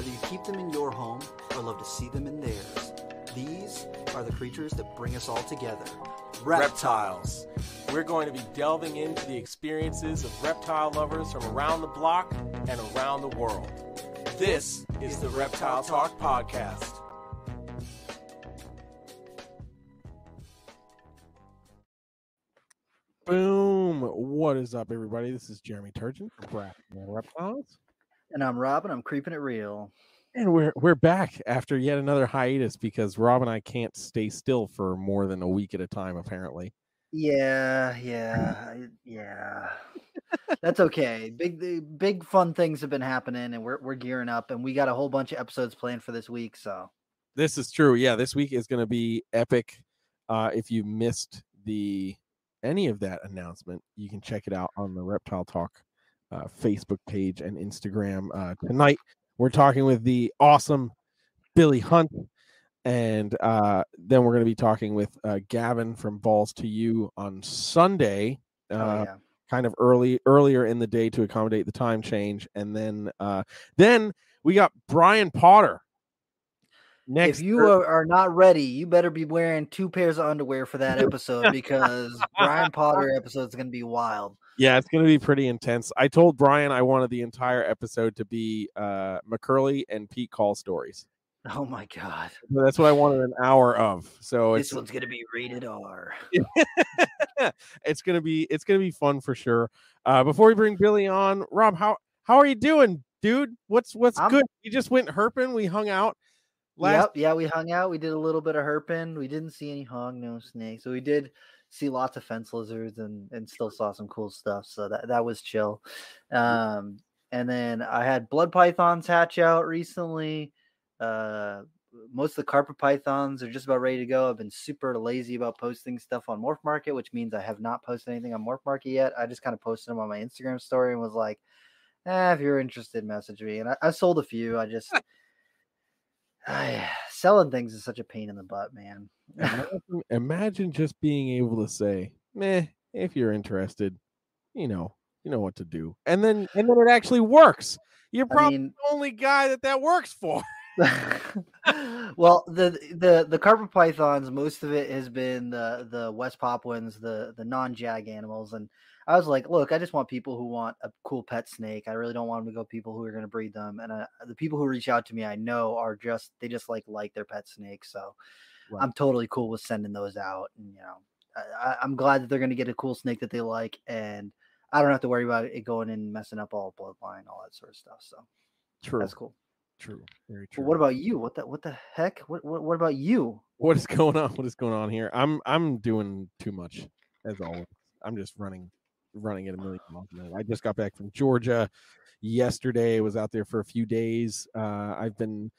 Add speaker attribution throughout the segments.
Speaker 1: Whether you keep them in your home or love to see them in theirs, these are the creatures that bring us all together.
Speaker 2: Reptiles. We're going to be delving into the experiences of reptile lovers from around the block and around the world. This is the Reptile Talk Podcast.
Speaker 3: Boom! What is up, everybody? This is Jeremy Turgeon from Brass Man Reptiles.
Speaker 1: And I'm Rob, and I'm keeping it real.
Speaker 3: And we're back after yet another hiatus because Rob and I can't stay still for more than a week at a time, apparently.
Speaker 1: Yeah. That's okay. Big fun things have been happening, and we're gearing up, and we got a whole bunch of episodes planned for this week. So
Speaker 3: This is true. Yeah, this week is going to be epic. If you missed any of that announcement, you can check it out on the Reptile Talk Facebook page and Instagram. Tonight, we're talking with the awesome Billy Hunt, and then we're going to be talking with Gavin from Balls to You on Sunday, kind of earlier in the day to accommodate the time change, and then we got Brian Potter.
Speaker 1: If you are not ready, you better be wearing 2 pairs of underwear for that episode because Brian Potter episode is going to be wild.
Speaker 3: Yeah, it's going to be pretty intense. I told Brian I wanted the entire episode to be McCurley and Pete call stories.
Speaker 1: Oh my God.
Speaker 3: That's what I wanted an hour of. So
Speaker 1: this one's going to be rated R.
Speaker 3: It's going to be fun for sure. Before we bring Billy on, Rob, how are you doing, dude? What's good? You just went herping. We hung out.
Speaker 1: We hung out. We did a little bit of herping. We didn't see any hog nose snakes. So we did see lots of fence lizards and still saw some cool stuff. So that was chill. And then I had blood pythons hatch out recently. Most of the carpet pythons are just about ready to go. I've been super lazy about posting stuff on Morph Market, which means I have not posted anything on Morph Market yet. I just kind of posted them on my Instagram story and was like, if you're interested, message me. And I sold a few. Selling things is such a pain in the butt, man.
Speaker 3: Imagine just being able to say, meh, if you're interested, you know what to do. And then it actually works. You're probably the only guy that works for.
Speaker 1: Well, the carpet pythons, most of it has been the West Papuans, the non-jag animals. And I was like, look, I just want people who want a cool pet snake. I really don't want them to go people who are going to breed them. And the people who reach out to me, I know they just like their pet snakes. So right. I'm totally cool with sending those out. And, I'm glad that they're going to get a cool snake that they like. And I don't have to worry about it going and messing up all bloodline, all that sort of stuff. So
Speaker 3: true.
Speaker 1: That's cool.
Speaker 3: True. Very true.
Speaker 1: Well, what about you? What the heck? What about you?
Speaker 3: What is going on? What is going on here? I'm doing too much as always. I'm just running at a million miles an hour. I just got back from Georgia yesterday. Was out there for a few days. I've been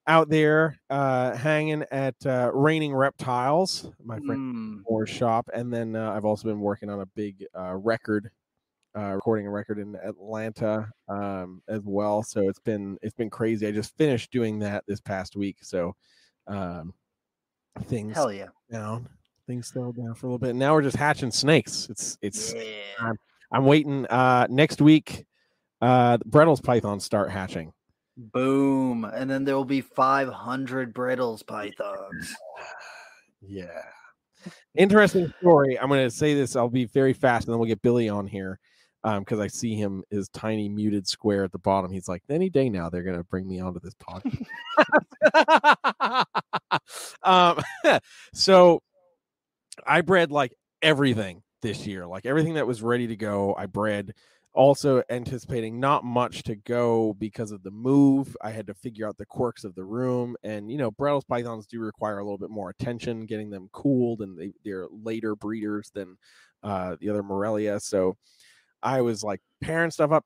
Speaker 3: out there hanging at Raining Reptiles, my friend Moore's shop, and then I've also been working on a big record. Recording a record in Atlanta as well, so it's been crazy. I just finished doing that this past week, so things settled down for a little bit. Now we're just hatching snakes. It's I'm waiting. Next week, Brettles pythons start hatching.
Speaker 1: Boom, and then there will be 500 Brettles pythons.
Speaker 3: Yeah, interesting story. I'm going to say this. I'll be very fast, and then we'll get Billy on here. Because I see his tiny muted square at the bottom. He's like, any day now, they're going to bring me onto this podcast. So I bred like everything this year, like everything that was ready to go. I bred, also anticipating not much to go because of the move. I had to figure out the quirks of the room. And, Brettles pythons do require a little bit more attention, getting them cooled, and they're later breeders than the other Morelia. So I was like pairing stuff up.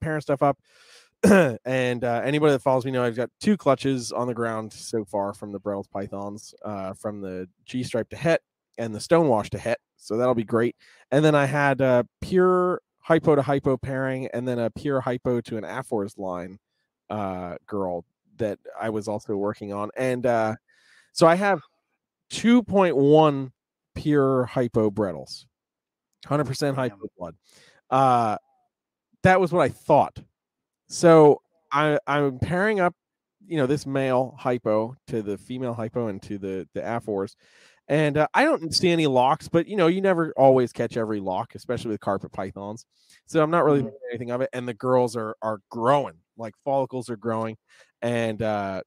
Speaker 3: And anybody that follows me know I've got 2 clutches on the ground so far from the Brettles pythons, from the G-stripe to het and the Stonewash to het. So that'll be great. And then I had a pure hypo to hypo pairing, and then a pure hypo to an Aphors line girl that I was also working on. And so I have 2.1 pure hypo Brettles, 100% hypo blood. That was what I thought. So I'm pairing up this male hypo to the female hypo and to the Afors. And I don't see any locks, but you never always catch every lock, especially with carpet pythons. So I'm not really making anything of it. And the girls are growing, like follicles are growing. And, I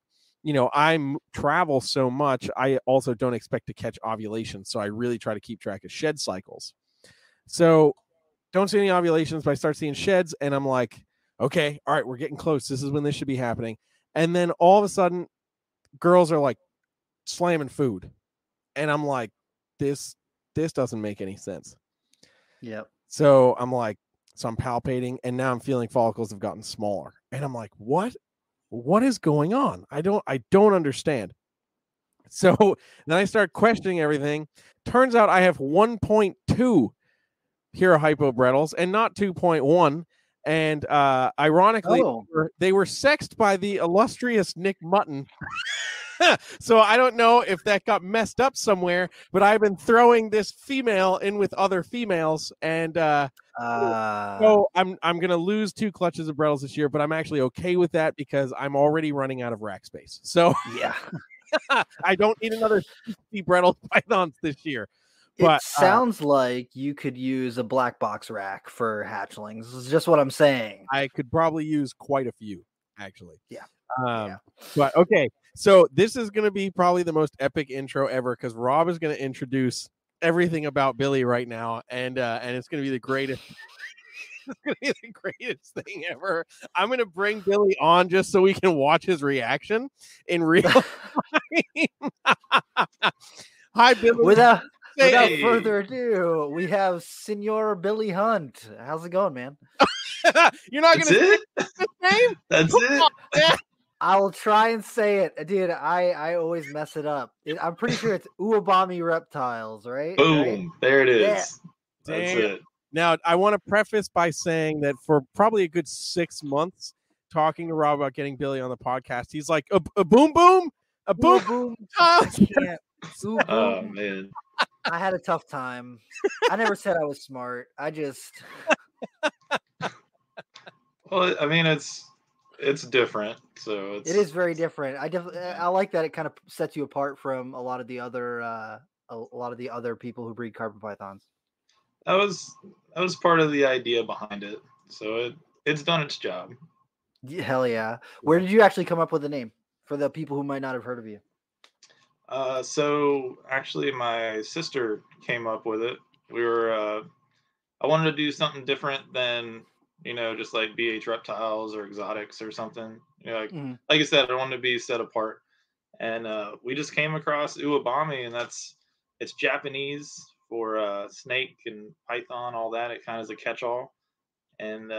Speaker 3: travel so much. I also don't expect to catch ovulation. So I really try to keep track of shed cycles. So don't see any ovulations, but I start seeing sheds and I'm like, okay, all right, we're getting close. This is when this should be happening. And then all of a sudden girls are like slamming food. And I'm like, this doesn't make any sense.
Speaker 1: Yep.
Speaker 3: So I'm palpating and now I'm feeling follicles have gotten smaller. And I'm like, what is going on? I don't understand. So then I start questioning everything. Turns out I have 1.2 Herohypobrettles and not 2.1. And ironically, they were sexed by the illustrious Nick Mutton. So I don't know if that got messed up somewhere, but I've been throwing this female in with other females, and so I'm gonna lose 2 clutches of Brettles this year, but I'm actually okay with that because I'm already running out of rack space. So
Speaker 1: yeah,
Speaker 3: I don't need another 50 Brettle pythons this year. But
Speaker 1: it sounds like you could use a black box rack for hatchlings. This is just what I'm saying.
Speaker 3: I could probably use quite a few, actually.
Speaker 1: Yeah.
Speaker 3: But okay, so this is going to be probably the most epic intro ever because Rob is going to introduce everything about Billy right now, and it's going to be the greatest. It's going to be the greatest thing ever. I'm going to bring Billy on just so we can watch his reaction in real time. Hi, Billy.
Speaker 1: Without further ado, we have Senor Billy Hunt. How's it going, man?
Speaker 3: You're not going to say his name?
Speaker 4: That's it.
Speaker 1: I'll try and say it, dude. I always mess it up. I'm pretty sure it's Uwabami Reptiles, right?
Speaker 4: Boom!
Speaker 1: Right?
Speaker 4: There it is.
Speaker 1: Yeah.
Speaker 4: That's it.
Speaker 3: Now, I want to preface by saying that for probably a good 6 months, talking to Rob about getting Billy on the podcast, he's like, a boom boom, a boom boom.
Speaker 4: Oh man,
Speaker 1: I had a tough time. I never said I was smart. I just.
Speaker 4: Well, I mean, it's different, so
Speaker 1: it is very different. I like that it kind of sets you apart from a lot of the other people who breed carpet pythons.
Speaker 4: That was part of the idea behind it, so it's done its job.
Speaker 1: Hell yeah! Where did you actually come up with the name for the people who might not have heard of you?
Speaker 4: So actually, my sister came up with it. I wanted to do something different than just like BH reptiles or exotics or something. Like I said, I wanted to be set apart. And we just came across Uwabami, and it's Japanese for snake and python, all that. It kind of is a catch-all. And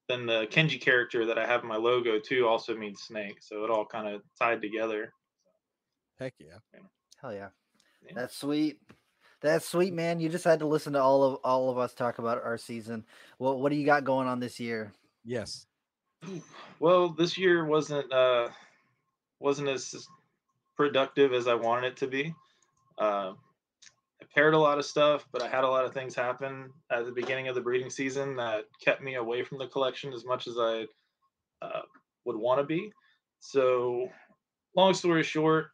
Speaker 4: then the Kenji character that I have in my logo too also means snake, so it all kind of tied together.
Speaker 3: Heck yeah!
Speaker 1: Hell yeah! That's sweet. That's sweet, man. You just had to listen to all of us talk about our season. Well, what do you got going on this year?
Speaker 3: Yes.
Speaker 4: Well, this year wasn't as productive as I wanted it to be. I paired a lot of stuff, but I had a lot of things happen at the beginning of the breeding season that kept me away from the collection as much as I would want to be. So, long story short,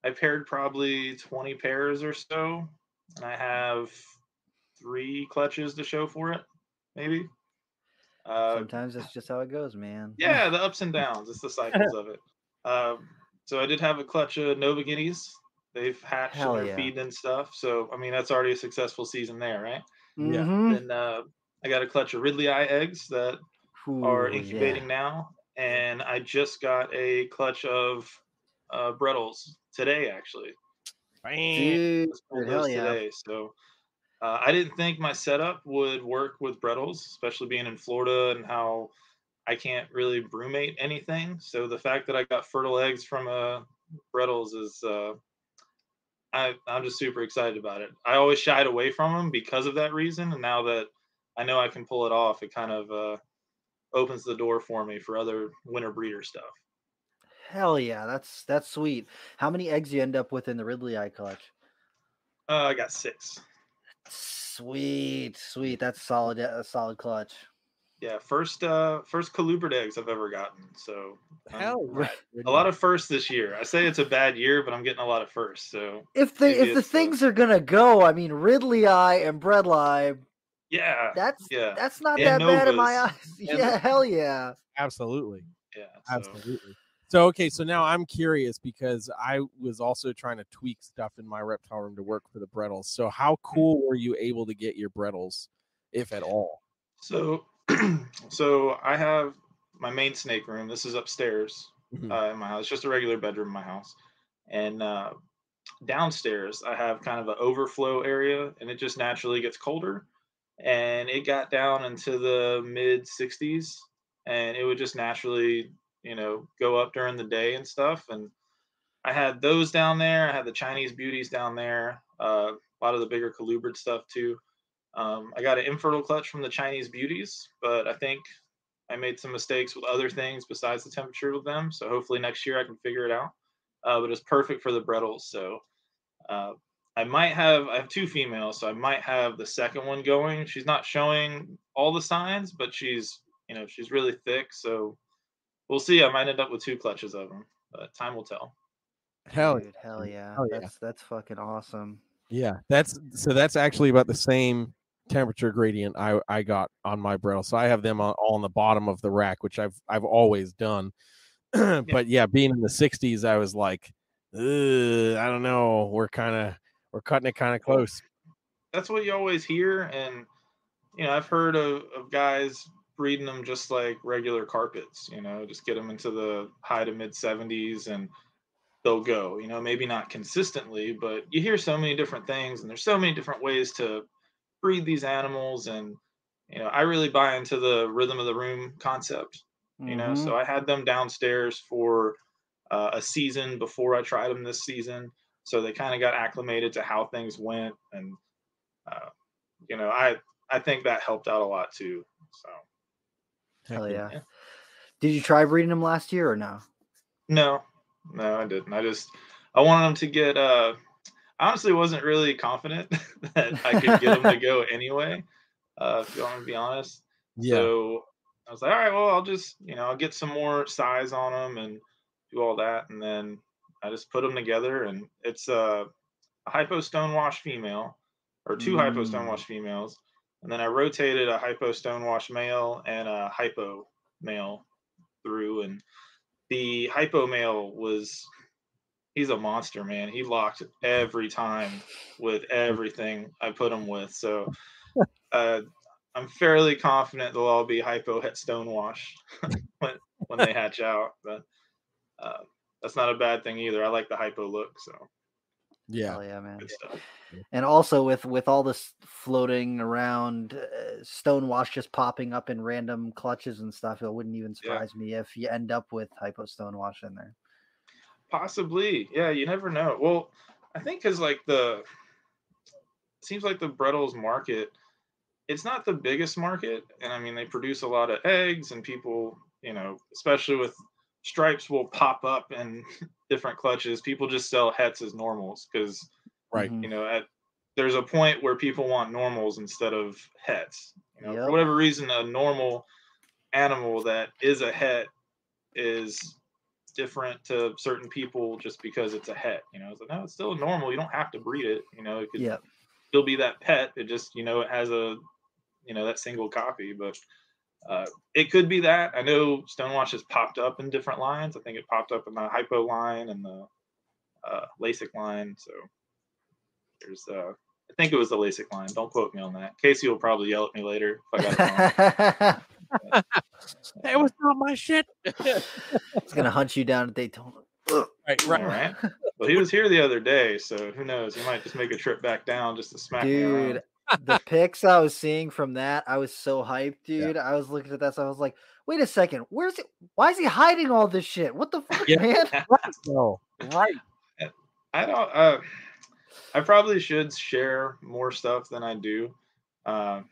Speaker 4: I paired probably 20 pairs or so, and I have 3 clutches to show for it, maybe.
Speaker 1: Sometimes that's just how it goes, man.
Speaker 4: Yeah, the ups and downs. It's the cycles of it. So I did have a clutch of Nova Guineas. They've hatched and they're feeding and stuff. So, I mean, that's already a successful season there, right?
Speaker 3: Yeah.
Speaker 4: Then I got a clutch of Ridley Eye eggs that are incubating now. And I just got a clutch of Brettles today, actually.
Speaker 1: Dude, hell yeah.
Speaker 4: Today. So I didn't think my setup would work with Brettles, especially being in Florida and how I can't really brumate anything. So the fact that I got fertile eggs from Brettles is I'm just super excited about it. I always shied away from them because of that reason, and now that I know I can pull it off, it kind of opens the door for me for other winter breeder stuff.
Speaker 1: Hell yeah, that's sweet. How many eggs you end up with in the Ridley Eye clutch?
Speaker 4: I got 6.
Speaker 1: Sweet. That's a solid clutch.
Speaker 4: Yeah, first colubrid eggs I've ever gotten. So
Speaker 3: Hell
Speaker 1: Right.
Speaker 3: yeah.
Speaker 4: a lot of firsts this year. I say it's a bad year, but I'm getting a lot of firsts. So
Speaker 1: If
Speaker 4: maybe
Speaker 1: the
Speaker 4: it's
Speaker 1: things are gonna go, I mean Ridley Eye and Breadlie,
Speaker 4: yeah, yeah,
Speaker 1: that's not
Speaker 4: and
Speaker 1: that bad in my
Speaker 4: Novas.
Speaker 1: eyes. Yeah, hell yeah.
Speaker 3: Absolutely.
Speaker 4: Yeah, so
Speaker 3: Absolutely. So okay, so now I'm curious because I was also trying to tweak stuff in my reptile room to work for the Brettles. So how cool were you able to get your Brettles, if at all?
Speaker 4: so so I have my main snake room. This is upstairs
Speaker 3: Mhm.
Speaker 4: in my house, just a regular bedroom in my house, and downstairs I have kind of an overflow area, and it just naturally gets colder. And it got down into the mid 60s, and it would just naturally, go up during the day and stuff. And I had those down there. I had the Chinese beauties down there. A lot of the bigger colubrid stuff too. I got an infertile clutch from the Chinese beauties, but I think I made some mistakes with other things besides the temperature with them. So hopefully next year I can figure it out. But it's perfect for the Brettles. So uh, I have two females, so I might have the second one going. She's not showing all the signs, but she's really thick. So we'll see. I might end up with two clutches of them, but time will tell.
Speaker 3: Hell
Speaker 1: Dude, hell
Speaker 3: yeah.
Speaker 1: yeah.
Speaker 3: Hell yeah.
Speaker 1: That's fucking awesome.
Speaker 3: Yeah, that's actually about the same temperature gradient I got on my Brettle. So I have them all on the bottom of the rack, which I've always done. But yeah, being in the 60s, I was like, I don't know. We're cutting it kind of
Speaker 4: Well,
Speaker 3: close.
Speaker 4: that's what you always hear, and I've heard of guys breeding them just like regular carpets. Just get them into the high to mid 70s, and they'll go. Maybe not consistently, but you hear so many different things, and there's so many different ways to breed these animals. And I really buy into the rhythm of the room concept.
Speaker 1: Mm-hmm.
Speaker 4: So I had them downstairs for a season before I tried them this season, so they kind of got acclimated to how things went. And uh, I think that helped out a lot too. So
Speaker 1: Hell yeah.
Speaker 4: yeah.
Speaker 1: Did you try breeding them last year or no?
Speaker 4: No, I didn't. I wanted them to get. Honestly, wasn't really confident that I could get them to go anyway. If you want to be honest.
Speaker 3: Yeah.
Speaker 4: So I was like, all right, well, I'll just I'll get some more size on them and do all that, and then I just put them together, and it's a hypo stonewash female, or two hypo stonewash females, and then I rotated a hypo stonewash male and a hypo male through, and the hypo male he's a monster, man. He locked every time with everything I put him with. So uh, I'm fairly confident they'll all be hypo het stonewash when they hatch out. But uh, that's not a bad thing either. I like the hypo look, so
Speaker 3: Yeah.
Speaker 1: Hell yeah, man.
Speaker 4: good stuff.
Speaker 1: And also with all this floating around, stonewash just popping up in random clutches and stuff, it wouldn't even surprise me if you end up with hypo stonewash in there.
Speaker 4: Possibly, yeah. You never know. Well, I think because it seems like the Brettles market, it's not the biggest market, and I mean they produce a lot of eggs, and people, especially with stripes, will pop up in different clutches. People just sell hets as normals because
Speaker 3: Right.
Speaker 1: Mhm.
Speaker 4: there's a point where people want normals instead of hets. For
Speaker 1: Yep.
Speaker 4: whatever reason, a normal animal that is a het is different to certain people just because it's a het. It's like, no, it's still normal. You don't have to breed it. It could
Speaker 1: Yep.
Speaker 4: still be that pet. It just, it has that single copy. But it could be that. I know Stonewash has popped up in different lines. I think it popped up in the Hypo line and the LASIK line. So there's, I think it was the LASIK line. Don't quote me on that. Casey will probably yell at me later if I got it wrong.
Speaker 3: It was not my shit.
Speaker 1: It's gonna hunt you down at Daytona.
Speaker 3: Right.
Speaker 4: All right. Well, he was here the other day, so who knows? He might just make a trip back down just to smack me around.
Speaker 1: Dude, the pics I was seeing from that, I was so hyped, dude. I was looking at that, so I was like, wait a second, where's it? Why is he hiding all this shit? What the fuck,
Speaker 3: Yeah.
Speaker 1: man?
Speaker 3: No. Right.
Speaker 4: I don't. I probably should share more stuff than I do. I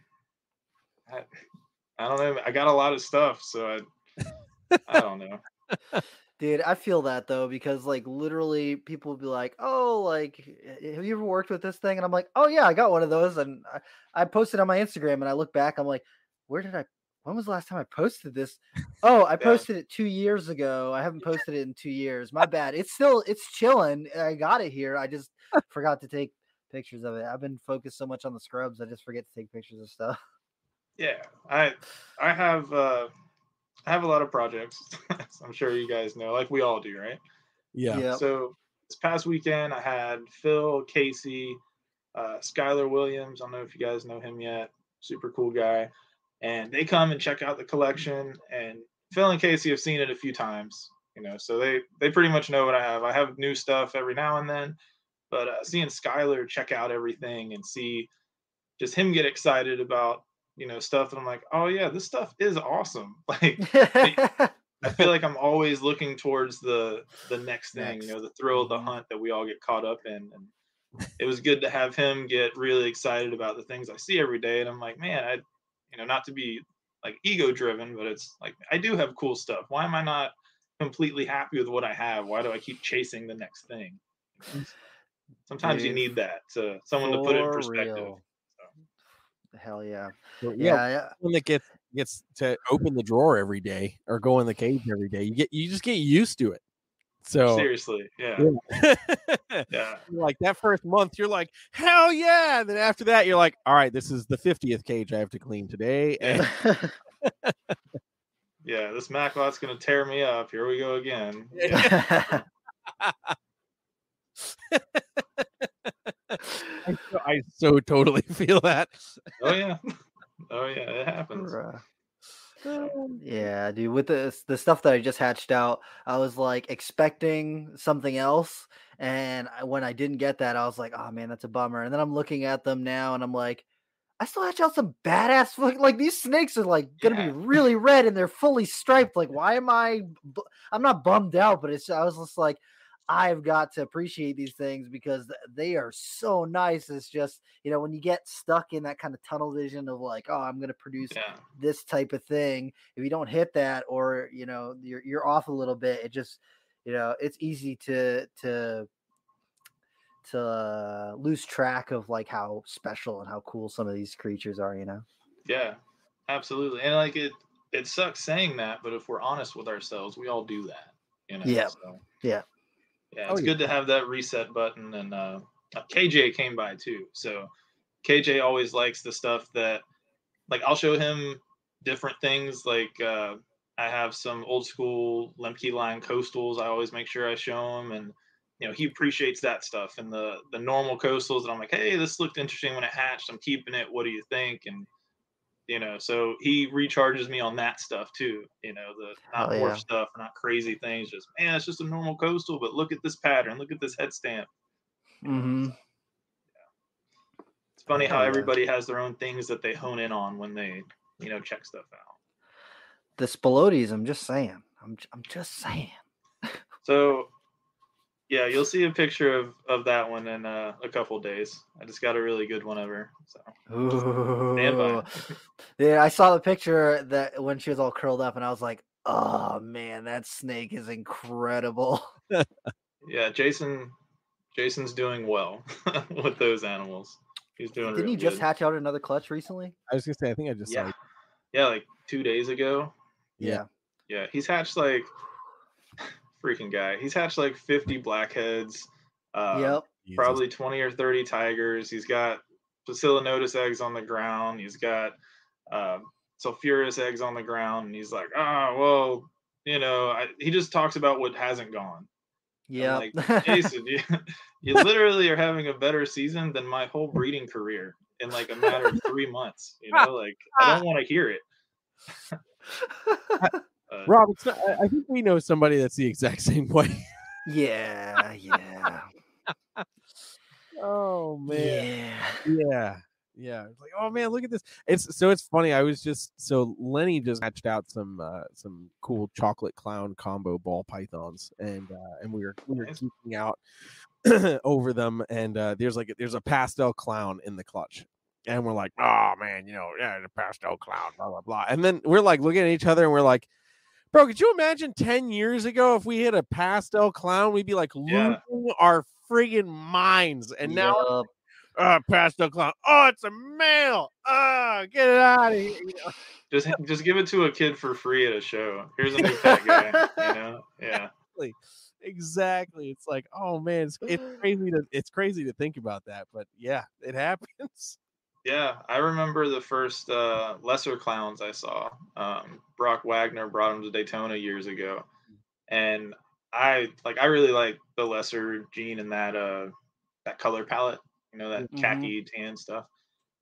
Speaker 4: don't know. I got a lot of stuff, so I don't know.
Speaker 1: Dude, I feel that though, because like literally people will be like, oh, like, have you ever worked with this thing? And I'm like, oh yeah, I got one of those. And I posted on my Instagram and I look back, I'm like, where did I when was the last time I posted this? Oh, I
Speaker 4: Yeah.
Speaker 1: posted it 2 years ago. I haven't posted it in 2 years. My bad. It's chilling. I got it here. I just forgot to take pictures of it. I've been focused so much on the scrubs, I just forget to take pictures of stuff.
Speaker 4: Yeah, I have a lot of projects. I'm sure you guys know, like we all do, right?
Speaker 3: Yeah.
Speaker 1: Yep.
Speaker 4: So this past weekend, I had Phil, Casey, Skylar Williams. I don't know if you guys know him yet. Super cool guy. And they come and check out the collection. And Phil and Casey have seen it a few times, so they pretty much know what I have. I have new stuff every now and then, but seeing Skylar check out everything and see just him get excited about, stuff that I'm like, oh yeah, this stuff is awesome. Like, I feel like I'm always looking towards the next thing, the thrill of the hunt that we all get caught up in. And it was good to have him get really excited about the things I see every day. And I'm like, man, not to be like ego driven, but it's like, I do have cool stuff. Why am I not completely happy with what I have? Why do I keep chasing the next thing? Sometimes you need that someone to put it in perspective.
Speaker 1: Real. Hell yeah.
Speaker 3: So,
Speaker 1: Yeah.
Speaker 3: When it gets to open the drawer every day or go in the cage every day, you just get used to it. So
Speaker 4: seriously, yeah. Yeah.
Speaker 3: Like that first month, you're like, hell yeah. And then after that, you're like, all right, this is the 50th cage I have to clean today. And
Speaker 4: yeah, this Maclot's gonna tear me up. Here we go again.
Speaker 3: I so totally feel that.
Speaker 4: Oh yeah, it happens.
Speaker 1: Yeah, dude, with the stuff that I just hatched out, I was like expecting something else, and when I didn't get that, I was like, oh man, that's a bummer. And then I'm looking at them now and I'm like, I still hatch out some badass, like these snakes are like gonna be really red and they're fully striped. Like, why am I'm not bummed out, but I was just like, I've got to appreciate these things because they are so nice. It's just, when you get stuck in that kind of tunnel vision of like, oh, I'm going to produce this type of thing. If you don't hit that, or, you're off a little bit, it just, it's easy to lose track of like how special and how cool some of these creatures are,
Speaker 4: Yeah, absolutely. And like it sucks saying that, but if we're honest with ourselves, we all do that,
Speaker 1: Yeah.
Speaker 4: So.
Speaker 1: Yeah.
Speaker 4: Yeah, it's good to have that reset button. And KJ came by too. So KJ always likes the stuff that, like, I'll show him different things. Like I have some old school Lemke line coastals. I always make sure I show him, and he appreciates that stuff. And the normal coastals, and I'm like, hey, this looked interesting when it hatched. I'm keeping it. What do you think? And so he recharges me on that stuff too. The not morph stuff, not crazy things. Just, man, it's just a normal coastal, but look at this pattern. Look at this head stamp.
Speaker 1: Mm-hmm.
Speaker 4: It's funny how everybody has their own things that they hone in on when they, check stuff out.
Speaker 1: The Spilotes, I'm just saying. I'm just saying.
Speaker 4: So, yeah, you'll see a picture of that one in a couple of days. I just got a really good one of her. So, stand by.
Speaker 1: Yeah, I saw the picture that when she was all curled up, and I was like, "Oh man, that snake is incredible."
Speaker 4: Yeah, Jason's doing well with those animals. He's doing.
Speaker 1: Didn't he just hatch out another clutch recently?
Speaker 3: I was gonna say, I think I just saw it.
Speaker 4: Yeah, like 2 days ago.
Speaker 1: Yeah.
Speaker 4: He's hatched like freaking guy. He's hatched like 50 blackheads.
Speaker 1: Yep.
Speaker 4: Probably 20 or 30 tigers. He's got Bacillinotus eggs on the ground. He's got Sulfuris eggs on the ground. And he's like, he just talks about what hasn't gone. Yeah. Like, Jason, you literally are having a better season than my whole breeding career in like a matter of 3 months. Like, I don't want to hear it.
Speaker 3: Rob, I think we know somebody that's the exact same way.
Speaker 1: Yeah.
Speaker 3: Oh man. Yeah. It's like, oh man, look at this. It's funny. Lenny just hatched out some cool chocolate clown combo ball pythons, and we were geeking out over them. And there's a pastel clown in the clutch. And we're like, oh man, the pastel clown, blah blah blah. And then we're like looking at each other and we're like, bro, could you imagine 10 years ago if we hit a pastel clown, we'd be like losing our friggin' minds. And now pastel clown. Oh, it's a male. Get it out of here. You know?
Speaker 4: Just give it to a kid for free at a show. Here's a new pet guy. You know, yeah.
Speaker 3: Exactly. It's like, oh man, it's crazy to think about that, but yeah, it happens.
Speaker 4: Yeah, I remember the first lesser clowns I saw. Brock Wagner brought him to Daytona years ago, and I really like the lesser gene in that color palette, that khaki tan stuff.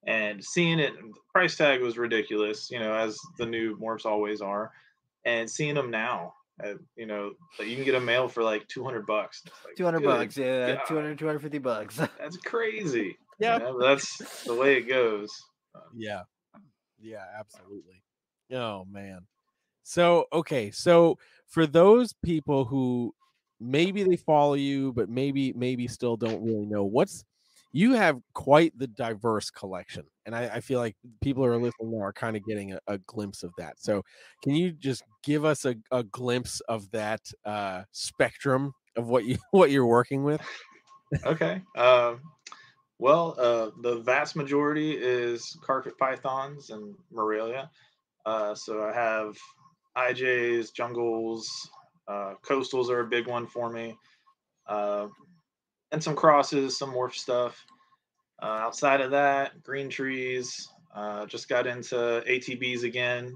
Speaker 4: And seeing it, the price tag was ridiculous, as the new morphs always are. And seeing them now, you can get a male for like $200. Like,
Speaker 1: $200, yeah,
Speaker 4: God,
Speaker 1: 250 bucks.
Speaker 4: That's crazy.
Speaker 3: Yeah,
Speaker 4: that's the way it goes.
Speaker 3: Yeah, absolutely. Oh man. So for those people who maybe they follow you, but maybe still don't really know, you have quite the diverse collection, and I feel like people who are listening now are kind of getting a glimpse of that. So can you just give us a glimpse of that spectrum of what you're working with?
Speaker 4: Okay. Well, the vast majority is carpet pythons and Morelia. So I have IJs, jungles, coastals are a big one for me, and some crosses, some morph stuff. Outside of that, green trees. Just got into ATBs again.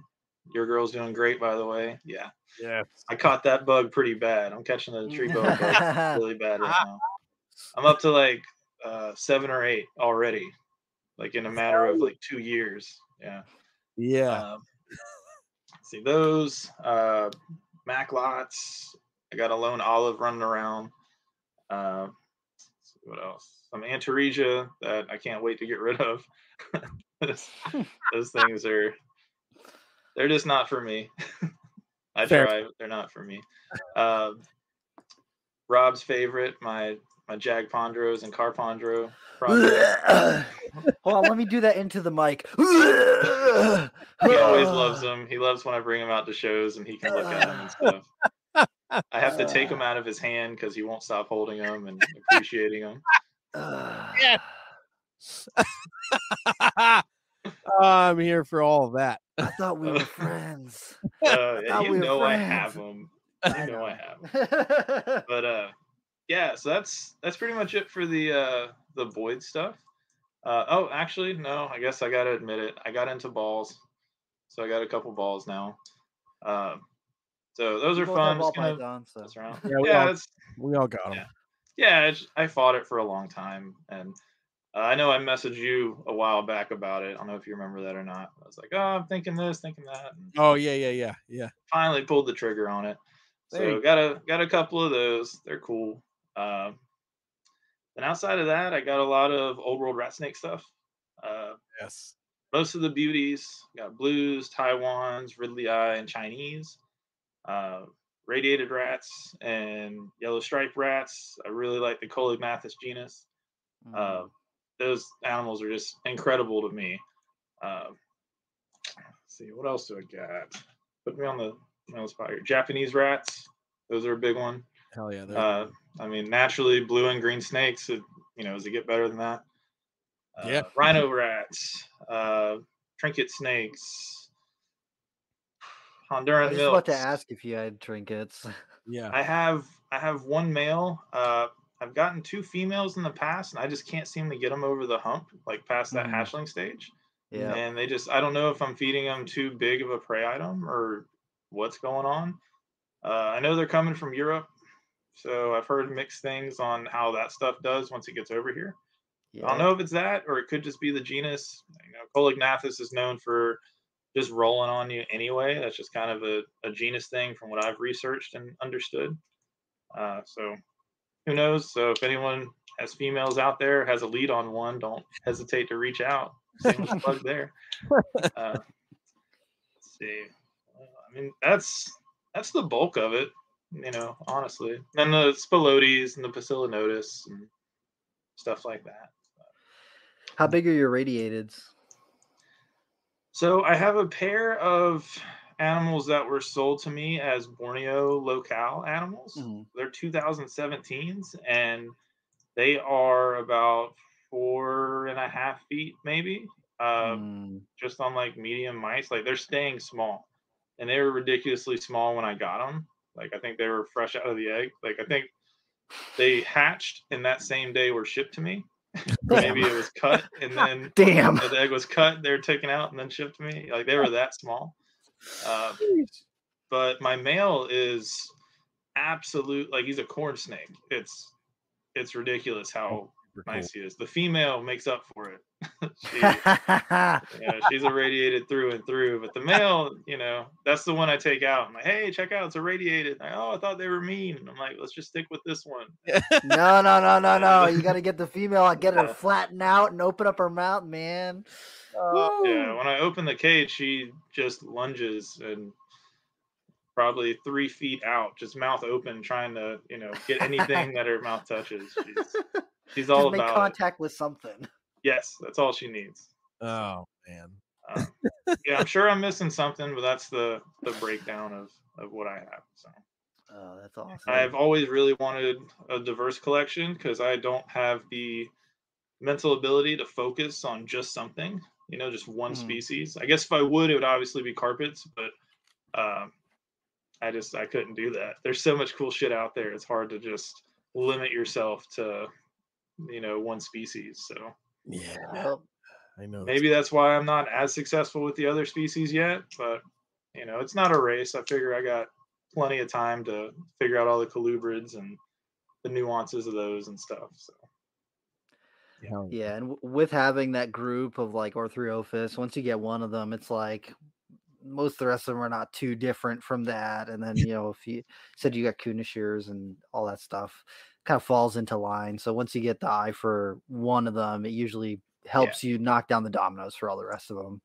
Speaker 4: Your girl's doing great, by the way. Yeah.
Speaker 3: Yeah.
Speaker 4: I caught that bug pretty bad. I'm catching the tree bug really bad right now. I'm up to like 7 or 8 already, like in a matter of like 2 years. Yeah.
Speaker 3: Yeah.
Speaker 4: See those Mac lots. I got a lone olive running around. What else? Some Antaresia that I can't wait to get rid of. Those things they're just not for me. I try, but they're not for me. Rob's favorite, my Jagpondros and Carpondro project.
Speaker 1: Hold on, let me do that into the mic.
Speaker 4: He always loves them. He loves when I bring him out to shows and he can look at them and stuff. I have to take him out of his hand because he won't stop holding them and appreciating them.
Speaker 3: Yeah. I'm here for all of that.
Speaker 1: I thought we were friends.
Speaker 4: Yeah, I have them. I have them. But yeah, so that's pretty much it for the Boyd stuff. Oh, actually, no. I guess I gotta admit it. I got into balls, so I got a couple balls now. So those are fun.
Speaker 1: Ball python, so.
Speaker 4: Yeah,
Speaker 3: we all got them.
Speaker 4: Yeah, I fought it for a long time, and I know I messaged you a while back about it. I don't know if you remember that or not. I was like, oh, I'm thinking this, thinking that. And
Speaker 3: oh yeah.
Speaker 4: Finally pulled the trigger on it. So got a couple of those. They're cool. And outside of that, I got a lot of old world rat snake stuff.
Speaker 3: Yes.
Speaker 4: Most of the beauties got blues, Taiwans, Ridley Eye, and Chinese. Radiated rats and yellow striped rats. I really like the Colignathus genus. Those animals are just incredible to me. Let's see, what else do I got? Put me on the spot here. Japanese rats. Those are a big one.
Speaker 3: Hell yeah.
Speaker 4: I mean, naturally, blue and green snakes. Does it get better than that?
Speaker 3: Yeah.
Speaker 4: Rhino rats. Trinket snakes. Honduran
Speaker 1: I was just about to ask if you had trinkets.
Speaker 3: Yeah.
Speaker 4: I have one male. I've gotten 2 females in the past, and I just can't seem to get them over the hump, like past that hatchling stage.
Speaker 1: Yeah.
Speaker 4: And I don't know if I'm feeding them too big of a prey item or what's going on. I know they're coming from Europe, so I've heard mixed things on how that stuff does once it gets over here. Yeah. I don't know if it's that, or it could just be the genus. Colignathus is known for just rolling on you anyway. That's just kind of a genus thing from what I've researched and understood. So who knows? So if anyone has females out there, has a lead on one, don't hesitate to reach out. Same plug there. Let's see. I mean, that's the bulk of it, honestly. And the Spilotes and the Pacillinotus and stuff like that.
Speaker 1: How big are your radiateds?
Speaker 4: So I have a pair of animals that were sold to me as Borneo locale animals. They're 2017s, and they are about 4 2.5 feet maybe, just on like medium mice. Like they're staying small, and they were ridiculously small when I got them. Like I think they were fresh out of the egg. Like I think they hatched and that same day were shipped to me. Maybe it was cut and then
Speaker 1: Damn.
Speaker 4: the egg was cut, they were taken out and then shipped to me. Like they were that small. But my male is absolute, like he's a corn snake. It's ridiculous how nice he is. The female makes up for it. She's irradiated through and through. But the male, that's the one I take out. I'm like, hey, check out, it's irradiated. Like, oh, I thought they were mean. And I'm like, let's just stick with this one.
Speaker 1: No. You got to get the female and get her flattened out and open up her mouth, man.
Speaker 4: Yeah, when I open the cage, she just lunges and probably 3 feet out, just mouth open, trying to, get anything that her mouth touches. She's all
Speaker 1: just make
Speaker 4: about
Speaker 1: contact with something.
Speaker 4: Yes, that's all she needs.
Speaker 3: Oh man.
Speaker 4: Yeah, I'm sure I'm missing something, but that's the breakdown of what I have. So.
Speaker 1: Oh, that's awesome.
Speaker 4: I've always really wanted a diverse collection because I don't have the mental ability to focus on just something, just one species. I guess if I would, it would obviously be carpets, but I couldn't do that. There's so much cool shit out there. It's hard to just limit yourself to, one species. So
Speaker 3: yeah, I know.
Speaker 4: Maybe that's why I'm not as successful with the other species yet, but it's not a race. I figure I got plenty of time to figure out all the colubrids and the nuances of those and stuff. So
Speaker 1: yeah, and with having that group of like Orthriophis, once you get one of them, it's like most of the rest of them are not too different from that. And then if you said you got Kunashires and all that stuff, kind of falls into line. So once you get the eye for one of them, it usually helps you knock down the dominoes for all the rest of them.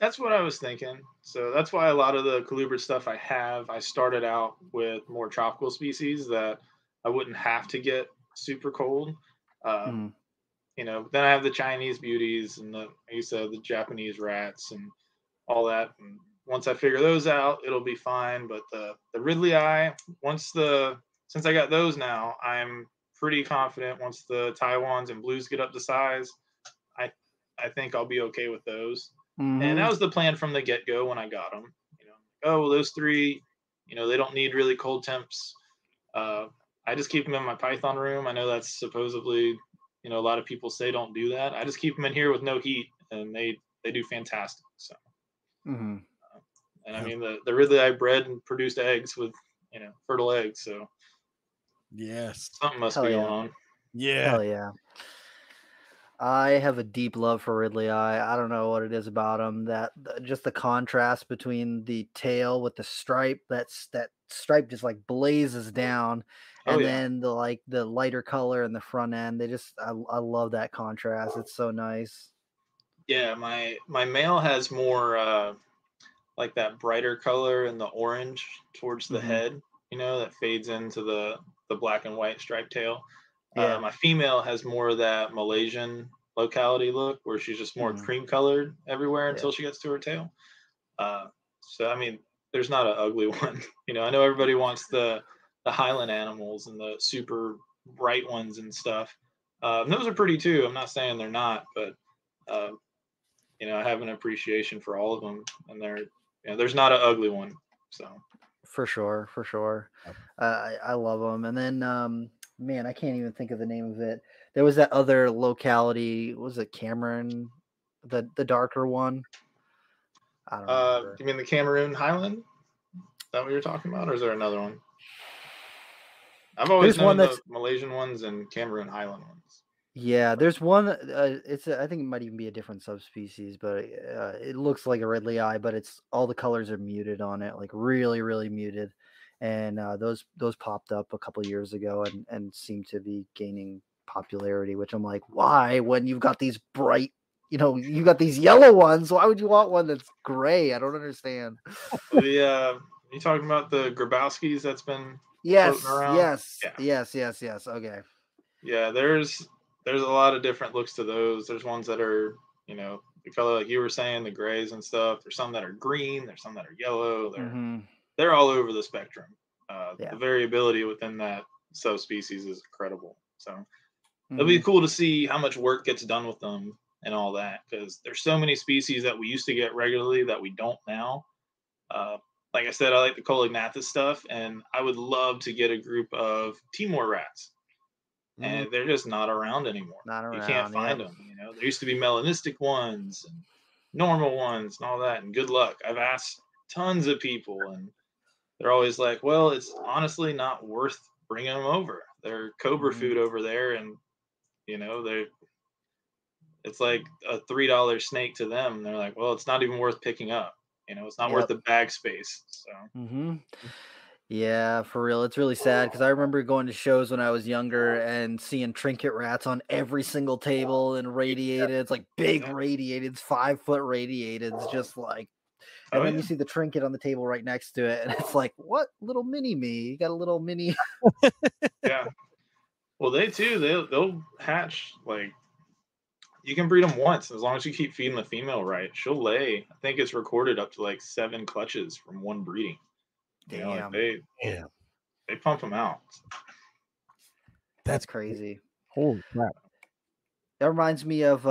Speaker 4: That's what I was thinking. So that's why a lot of the colubrid stuff I started out with more tropical species that I wouldn't have to get super cold. Then I have the Chinese beauties and the Japanese rats and all that. And once I figure those out, it'll be fine. But the Ridley eye, since I got those now, I'm pretty confident once the Taiwans and blues get up to size, I think I'll be okay with those. And that was the plan from the get-go when I got them. Those three, they don't need really cold temps. I just keep them in my Python room. I know that's supposedly, a lot of people say don't do that. I just keep them in here with no heat, and they do fantastic. So, and I mean the Ridley eye bred and produced eggs with, fertile eggs. So,
Speaker 3: yes,
Speaker 4: something must be going on.
Speaker 3: Yeah,
Speaker 1: hell yeah. I have a deep love for Ridley eye. I don't know what it is about him, that just the contrast between the tail with the stripe, that stripe just like blazes down, and then the lighter color in the front end. I love that contrast. It's so nice.
Speaker 4: Yeah, my male has more like that brighter color and the orange towards the head, that fades into the black and white striped tail. Yeah. My female has more of that Malaysian locality look where she's just more cream colored everywhere until she gets to her tail. So, I mean, there's not an ugly one. I know everybody wants the Highland animals and the super bright ones and stuff. Those are pretty too. I'm not saying they're not, but, I have an appreciation for all of them, and there's not an ugly one. So
Speaker 1: for sure. I love them. And then, man, I can't even think of the name of it. There was that other locality. Was it Cameron? The darker one? I don't remember.
Speaker 4: You mean the Cameroon Highland? Is that what you're talking about? Or is there another one? I've always known the Malaysian ones and Cameroon Highland ones.
Speaker 1: Yeah, there's one. I think it might even be a different subspecies, but it looks like a Ridley eye, but it's all the colors are muted on it, like really, really muted. And those popped up a couple of years ago and seem to be gaining popularity, which I'm like, why? When you've got these bright, you got these yellow ones, why would you want one that's gray? I don't understand.
Speaker 4: You talking about the Grabowskis that's been
Speaker 1: yes,
Speaker 4: around?
Speaker 1: Yes. Okay.
Speaker 4: Yeah, there's a lot of different looks to those. There's ones that are, the color like you were saying, the grays and stuff. There's some that are green. There's some that are yellow. They're all over the spectrum. The variability within that subspecies is incredible. So it'll be cool to see how much work gets done with them, and all that, because there's so many species that we used to get regularly that we don't now. Like I said, I like the Coelognathus stuff, and I would love to get a group of Timor rats, and they're just not around anymore.
Speaker 1: Not
Speaker 4: You can't
Speaker 1: around.
Speaker 4: find
Speaker 1: Yep.
Speaker 4: them. There used to be melanistic ones and normal ones and all that. And good luck. I've asked tons of people, and they're always like, "Well, it's honestly not worth bringing them over. They're cobra food over there, and they it's like a $3 snake to them." And they're like, "Well, it's not even worth picking up. It's not worth
Speaker 1: Yep.
Speaker 4: the bag space." So.
Speaker 1: Yeah, for real. It's really sad because I remember going to shows when I was younger and seeing trinket rats on every single table and radiated. It's like big radiated, 5-foot radiated. It's just like, and then you see the trinket on the table right next to it, and it's like, what little mini me? You got a little mini.
Speaker 4: Yeah. Well, they'll hatch, like, you can breed them once as long as you keep feeding the female right. She'll lay. I think it's recorded up to like 7 clutches from one breeding.
Speaker 1: Damn.
Speaker 4: They pump them out.
Speaker 1: That's crazy.
Speaker 3: Holy crap.
Speaker 1: That reminds me of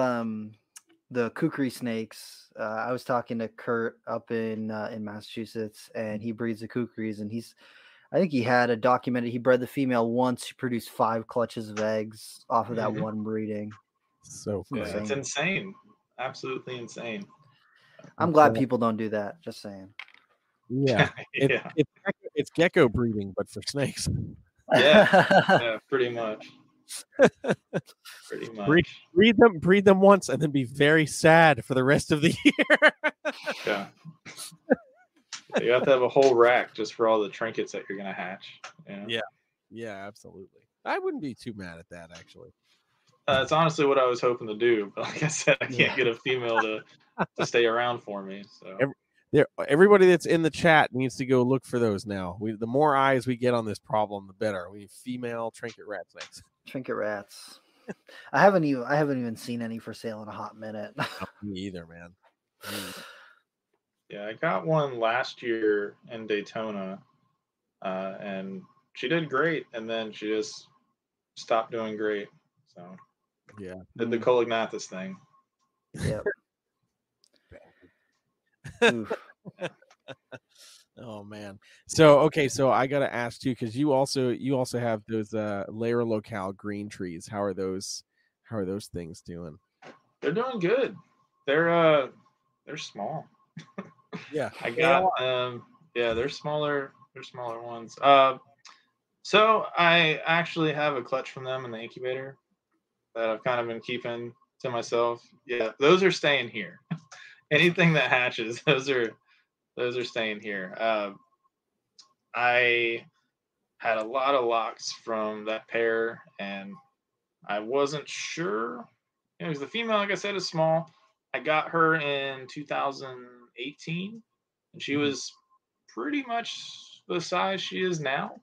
Speaker 1: the kukri snakes. I was talking to Kurt up in Massachusetts, and he breeds the kukris, and I think he had a documented. He bred the female once. She produced 5 clutches of eggs off of that one breeding.
Speaker 3: So
Speaker 4: cool. Yeah, it's insane. Absolutely insane.
Speaker 1: I'm glad people don't do that. Just saying.
Speaker 3: Yeah. It's gecko breeding, but for snakes.
Speaker 4: Yeah, pretty much. Pretty much.
Speaker 3: Breed them once, and then be very sad for the rest of the year.
Speaker 4: Yeah. You have to have a whole rack just for all the trinkets that you're gonna hatch.
Speaker 3: Yeah, absolutely. I wouldn't be too mad at that, actually.
Speaker 4: It's honestly what I was hoping to do, but like I said, I can't get a female to stay around for me. So
Speaker 3: everybody that's in the chat needs to go look for those now. The more eyes we get on this problem, the better. We need female trinket rat snakes.
Speaker 1: Trinket rats. I haven't even seen any for sale in a hot minute.
Speaker 3: Me either, man.
Speaker 4: Yeah, I got one last year in Daytona, and she did great, and then she just stopped doing great. So
Speaker 3: yeah,
Speaker 4: did the Coelognathus thing.
Speaker 1: Yep.
Speaker 3: Oh man. So I gotta ask you, because you also have those Layer Locale green trees. How are those things doing?
Speaker 4: They're doing good. They're small.
Speaker 3: Yeah.
Speaker 4: I got they're smaller ones. So I actually have a clutch from them in the incubator that I've kind of been keeping to myself. Yeah, those are staying here. Anything that hatches, those are staying here. I had a lot of locks from that pair, and I wasn't sure. Because the female, like I said, is small. I got her in 2018, and she was pretty much the size she is now.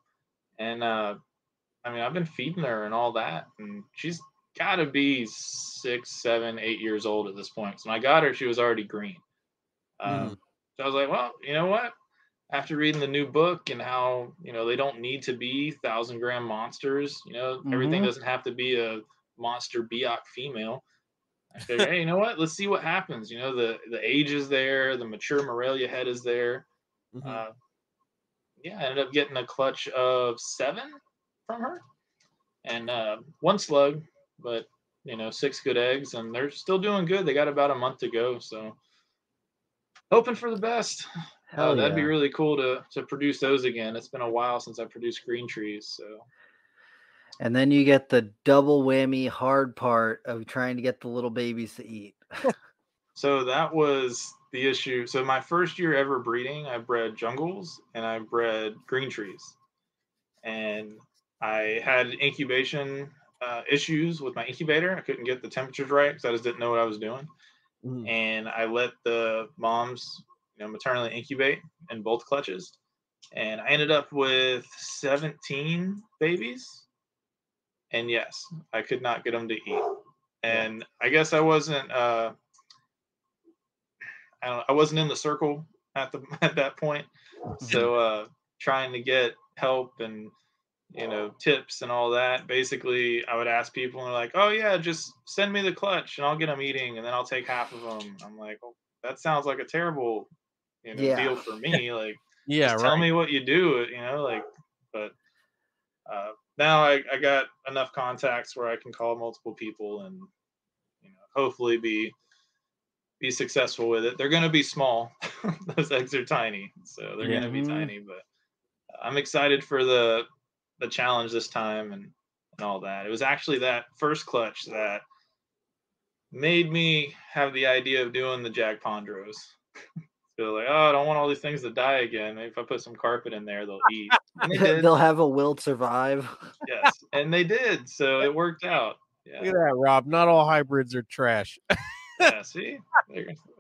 Speaker 4: And I've been feeding her and all that, and she's got to be 6, 7, 8 years old at this point. So when I got her, she was already green. So I was like, well, you know what? After reading the new book and how, they don't need to be 1,000-gram monsters, everything doesn't have to be a monster Biak female. I figured, hey, you know what? Let's see what happens. The age is there. The mature Morelia head is there. I ended up getting a clutch of 7 from her and 1 slug, but 6 good eggs, and they're still doing good. They got about a month to go, so hoping for the best. That'd be really cool to produce those again. It's been a while since I produced green trees, so.
Speaker 1: And then you get the double whammy hard part of trying to get the little babies to eat.
Speaker 4: So that was the issue. So my first year ever breeding, I bred jungles and I bred green trees. And I had incubation issues with my incubator. I couldn't get the temperatures right because I just didn't know what I was doing. And I let the moms, maternally incubate in both clutches. And I ended up with 17 babies. And yes, I could not get them to eat. And I guess I wasn't I wasn't in the circle at that point. So trying to get help and tips and all that. Basically, I would ask people and they're like, "Oh yeah, just send me the clutch and I'll get a meeting and then I'll take half of them." I'm like, "Oh, that sounds like a terrible,
Speaker 1: Yeah.
Speaker 4: deal for me. Like,
Speaker 3: Yeah,
Speaker 4: just tell
Speaker 3: right.
Speaker 4: me what you do, like." But now I got enough contacts where I can call multiple people and hopefully be successful with it. They're going to be small. Those eggs are tiny, so they're
Speaker 3: Yeah.
Speaker 4: going to be
Speaker 1: Mhm.
Speaker 4: tiny. But I'm excited for the challenge this time and all that. It was actually that first clutch that made me have the idea of doing the Jack Pondros. So like, oh, I don't want all these things to die again. Maybe if I put some carpet in there, they'll eat. And they did.
Speaker 1: They'll have a will to survive.
Speaker 4: Yes, and they did. So it worked out.
Speaker 3: Look
Speaker 4: Yeah,
Speaker 3: at that, Rob. Not all hybrids are trash.
Speaker 4: yeah. See,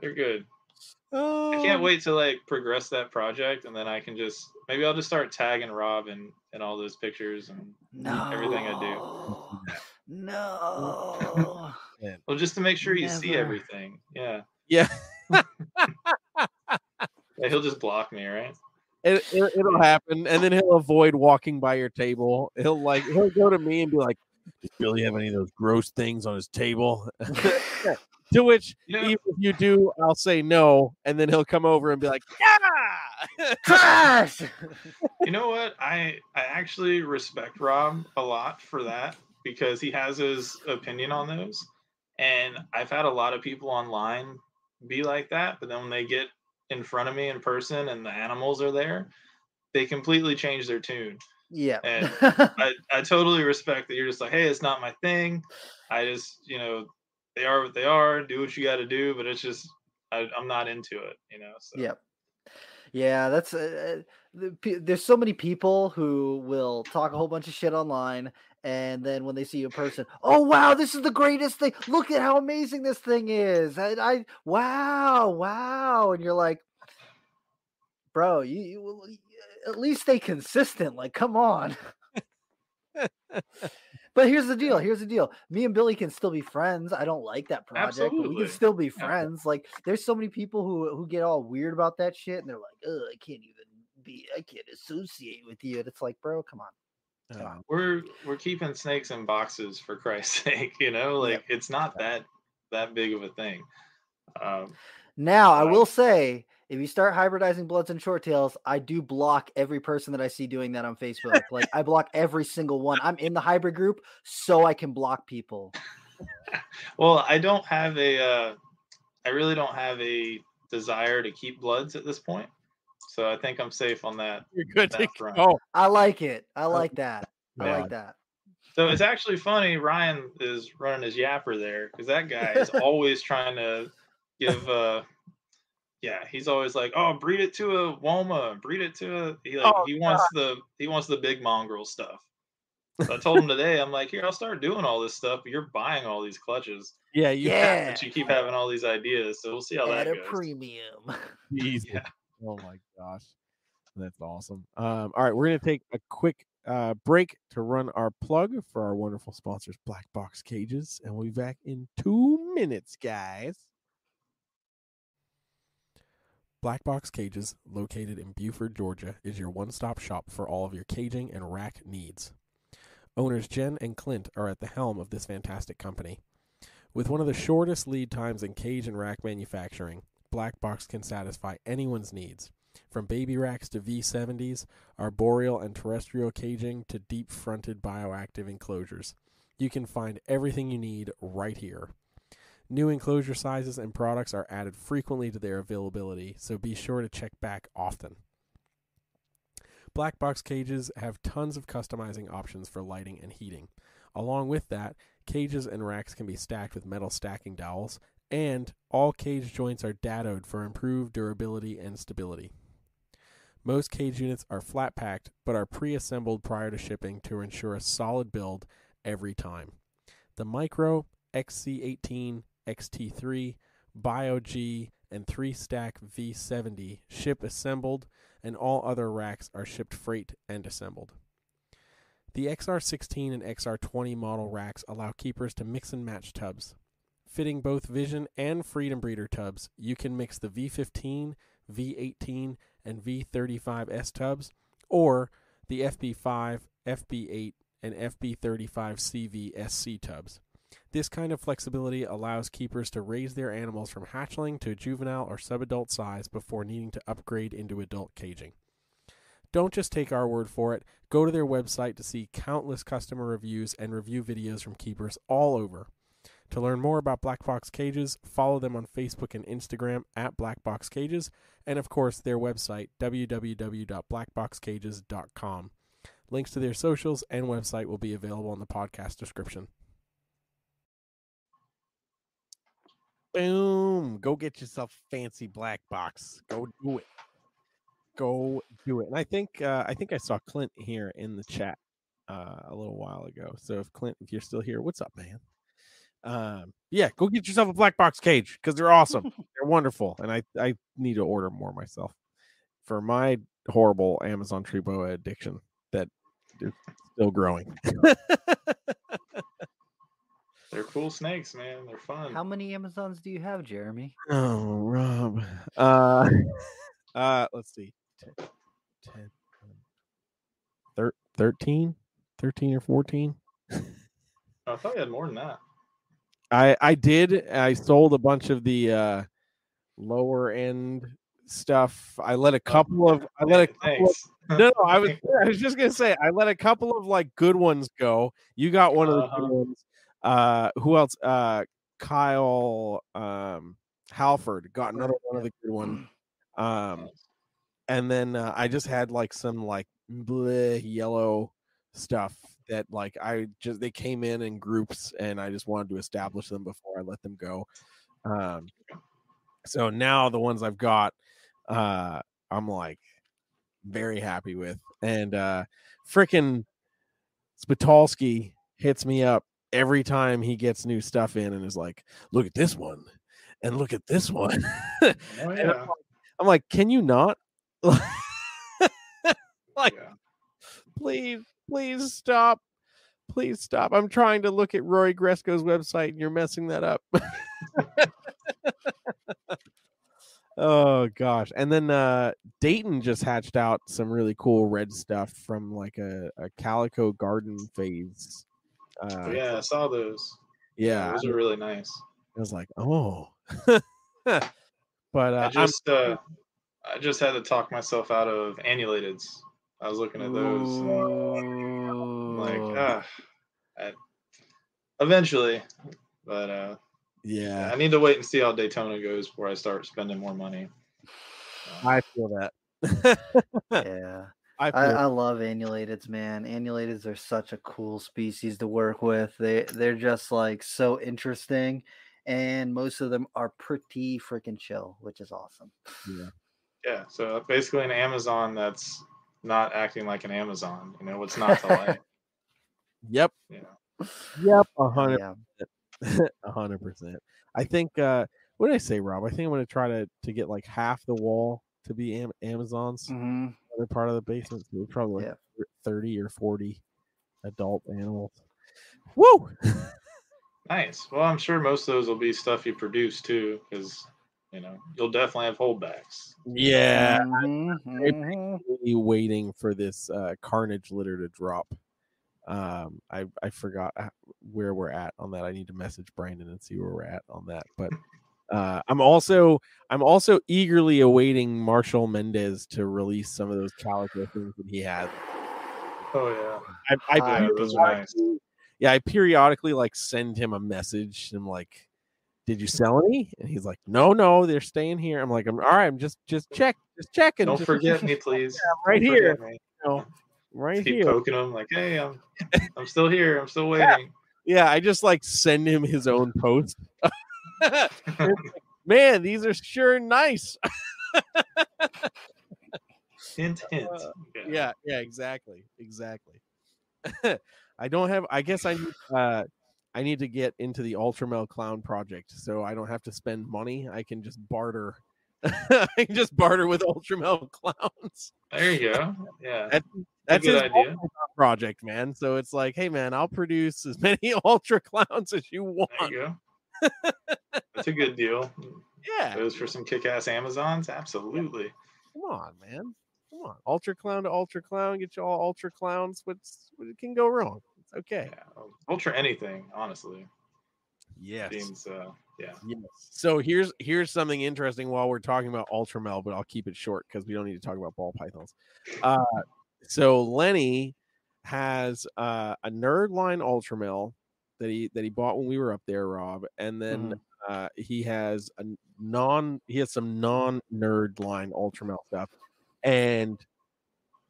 Speaker 4: they're good. I can't wait to like progress that project, and then I can maybe I'll just start tagging Rob in all those pictures and everything I do.
Speaker 1: No.
Speaker 3: Man.
Speaker 4: Well, just to make sure you see
Speaker 1: Never.
Speaker 4: everything. Yeah.
Speaker 3: Yeah.
Speaker 4: Yeah, he'll just block me, right?
Speaker 3: It'll happen, and then he'll avoid walking by your table. He'll go to me and be like, "Does Billy have any of those gross things on his table?" To which, even if you do, I'll say no, and then he'll come over and be like, "Yeah,
Speaker 1: trash."
Speaker 4: You know what? I actually respect Rob a lot for that because he has his opinion on those, and I've had a lot of people online be like that, but then when they get in front of me in person and the animals are there, they completely change their tune.
Speaker 1: Yeah.
Speaker 4: And I totally respect that you're just like, hey, it's not my thing. I just, they are what they are. Do what you got to do, but it's just I'm not into it, So.
Speaker 1: Yep. Yeah, that's there's so many people who will talk a whole bunch of shit online, and then when they see you in person, oh wow, this is the greatest thing! Look at how amazing this thing is! Wow, and you're like, bro, you at least stay consistent. Like, come on. But here's the deal. Me and Billy can still be friends. I don't like that project, but we can still be friends. Yeah. Like, there's so many people who get all weird about that shit, and they're like, I can't associate with you. And it's like, bro, come on.
Speaker 4: We're keeping snakes in boxes for Christ's sake, like it's not that big of a thing.
Speaker 1: Now I will say, if you start hybridizing Bloods and Short Tails, I do block every person that I see doing that on Facebook. Like, I block every single one. I'm in the hybrid group so I can block people.
Speaker 4: Well, I really don't have a desire to keep Bloods at this point. So I think I'm safe on that.
Speaker 3: You're good
Speaker 4: that
Speaker 3: to
Speaker 4: front.
Speaker 3: go.
Speaker 1: I like it. I like that. I like that.
Speaker 4: So it's actually funny. Ryan is running his yapper there because that guy is always trying to give he's always like, oh, breed it to a Woma, breed it to a he wants the big mongrel stuff. So I told him today, I'm like, here, I'll start doing all this stuff, but you're buying all these clutches.
Speaker 1: Yeah.
Speaker 4: But you keep having all these ideas, so we'll see how that goes.
Speaker 1: At a premium.
Speaker 3: Yeah. Oh my gosh. That's awesome. All right, we're gonna take a quick break to run our plug for our wonderful sponsors, Black Box Cages, and we'll be back in 2 minutes, guys. Black Box Cages, located in Buford, Georgia, is your one-stop shop for all of your caging and rack needs. Owners Jen and Clint are at the helm of this fantastic company. With one of the shortest lead times in cage and rack manufacturing, Black Box can satisfy anyone's needs. From baby racks to V70s, arboreal and terrestrial caging to deep-fronted bioactive enclosures. You can find everything you need right here. New enclosure sizes and products are added frequently to their availability, so be sure to check back often. Black Box Cages have tons of customizing options for lighting and heating. Along with that, cages and racks can be stacked with metal stacking dowels, and all cage joints are dadoed for improved durability and stability. Most cage units are flat packed, but are pre-assembled prior to shipping to ensure a solid build every time. The Micro, XC18, XT3, Bio-G, and 3-stack V70 ship assembled, and all other racks are shipped freight and assembled. The XR16 and XR20 model racks allow keepers to mix and match tubs. Fitting both Vision and Freedom Breeder tubs, you can mix the V15, V18, and V35S tubs, or the FB5, FB8, and FB35 CV SC tubs. This kind of flexibility allows keepers to raise their animals from hatchling to juvenile or subadult size before needing to upgrade into adult caging. Don't just take our word for it. Go to their website to see countless customer reviews and review videos from keepers all over. To learn more about Black Box Cages, follow them on Facebook and Instagram at Black Box Cages, and of course their website, www.blackboxcages.com. Links to their socials and website will be available in the podcast description. Boom! Go get yourself a fancy black box. Go do it. Go do it. And I think I saw Clint here in the chat a little while ago. So if Clint, if you're still here, what's up, man? Yeah, go get yourself a black box cage because they're awesome. They're wonderful, and I need to order more myself for my horrible Amazon tree boa addiction that is still growing.
Speaker 4: They're cool snakes, man. They're fun.
Speaker 1: How many Amazons do you have, Jeremy?
Speaker 3: Oh, Rob. Let's see. 10, 13 or 14.
Speaker 4: I thought you had more than that.
Speaker 3: I did. I sold a bunch of the lower end stuff. I let a couple of no, I was just gonna say I let a couple of like good ones go. You got one of the good ones. Who else? Kyle Halford got another one of the good ones. And then I just had like some like yellow stuff that like they came in groups and I just wanted to establish them before I let them go. So now the ones I've got, I'm like very happy with. And frickin' Spitalski hits me up every time he gets new stuff in and is like, look at this one and look at this one.
Speaker 4: Oh, yeah.
Speaker 3: I'm like, can you not? Please stop. Please stop. I'm trying to look at Rory Gresco's website and you're messing that up. Oh gosh. And then Dayton just hatched out some really cool red stuff from like a Calico Garden phase.
Speaker 4: Yeah, I saw those.
Speaker 3: Yeah,
Speaker 4: those are really nice.
Speaker 3: I was like, oh. But
Speaker 4: I just had to talk myself out of annulateds. I was looking at those. I'm like, eventually, but
Speaker 3: yeah,
Speaker 4: I need to wait and see how Daytona goes before I start spending more money.
Speaker 3: I feel that.
Speaker 1: Yeah, I love annulateds, man. Annulateds are such a cool species to work with. They're just like so interesting, and most of them are pretty freaking chill, which is awesome.
Speaker 4: Yeah. So basically, an Amazon that's not acting like an Amazon. You know what's not to like.
Speaker 3: Yep.
Speaker 4: Yeah.
Speaker 3: Yep. 100%. 100%. I think. What did I say, Rob? I think I'm going to try to get like half the wall to be Amazons.
Speaker 1: Mm-hmm.
Speaker 3: Other part of the basement, so probably like 30 or 40 adult animals. Woo!
Speaker 4: Nice. Well, I'm sure most of those will be stuff you produce too, because you'll definitely have holdbacks.
Speaker 3: Yeah, I'm really waiting for this carnage litter to drop. I forgot where we're at on that. I need to message Brandon and see where we're at on that. But I'm also eagerly awaiting Marshall Mendez to release some of those calico things that he has.
Speaker 4: Oh yeah, those are nice.
Speaker 3: Yeah, I periodically like send him a message. I'm like, did you sell any? And he's like, no, they're staying here. I'm like, all right, I'm just checking.
Speaker 4: Don't forget me, please.
Speaker 3: Yeah, right here. Right
Speaker 4: keep
Speaker 3: here.
Speaker 4: Poking him like, hey, I'm still here. I'm still waiting.
Speaker 3: Yeah, I just like send him his own post. Man, these are sure nice.
Speaker 4: Hint.
Speaker 3: Yeah, exactly. I guess I need to get into the Ultramel Clown project so I don't have to spend money. I can just barter. I can just barter with Ultramel Clowns.
Speaker 4: There you go. Yeah.
Speaker 3: That's his idea. Project, man. So it's like, hey man, I'll produce as many Ultra Clowns as you want.
Speaker 4: There you go. That's a good deal.
Speaker 3: Yeah.
Speaker 4: Those for some kick-ass Amazons? Absolutely.
Speaker 3: Come on, man. Come on, ultra clown to ultra clown, get you all ultra clowns. What can go wrong? It's okay.
Speaker 4: Yeah, ultra anything, honestly.
Speaker 3: Yes.
Speaker 4: Seems, yeah.
Speaker 3: Yes. So here's something interesting while we're talking about Ultramel, but I'll keep it short because we don't need to talk about ball pythons. So Lenny has a Nerdline Ultramel that he bought when we were up there, Rob, and then he has some non-Nerdline Ultramel stuff, and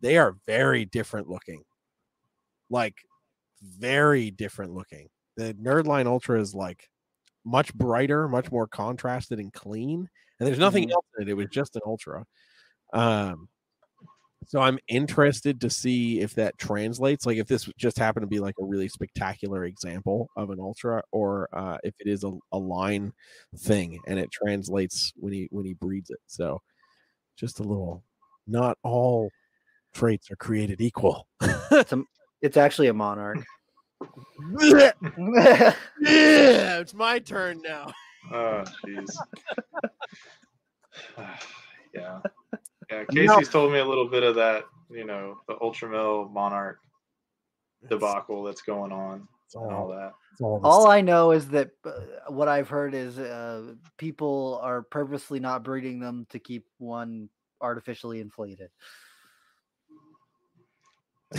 Speaker 3: they are very different looking. Like very different looking. The Nerdline Ultra is like much brighter, much more contrasted and clean, and there's nothing else in it. It was just an Ultra. So I'm interested to see if that translates, like if this just happened to be like a really spectacular example of an Ultra, or if it is a line thing and it translates when he breeds it. So just a little, not all traits are created equal.
Speaker 1: It's actually a monarch.
Speaker 3: Yeah, it's my turn now.
Speaker 4: Oh, jeez. Yeah. Casey's told me a little bit of that, the Ultramel Monarch debacle that's going on and all that.
Speaker 1: All I know is that what I've heard is people are purposely not breeding them to keep one artificially inflated.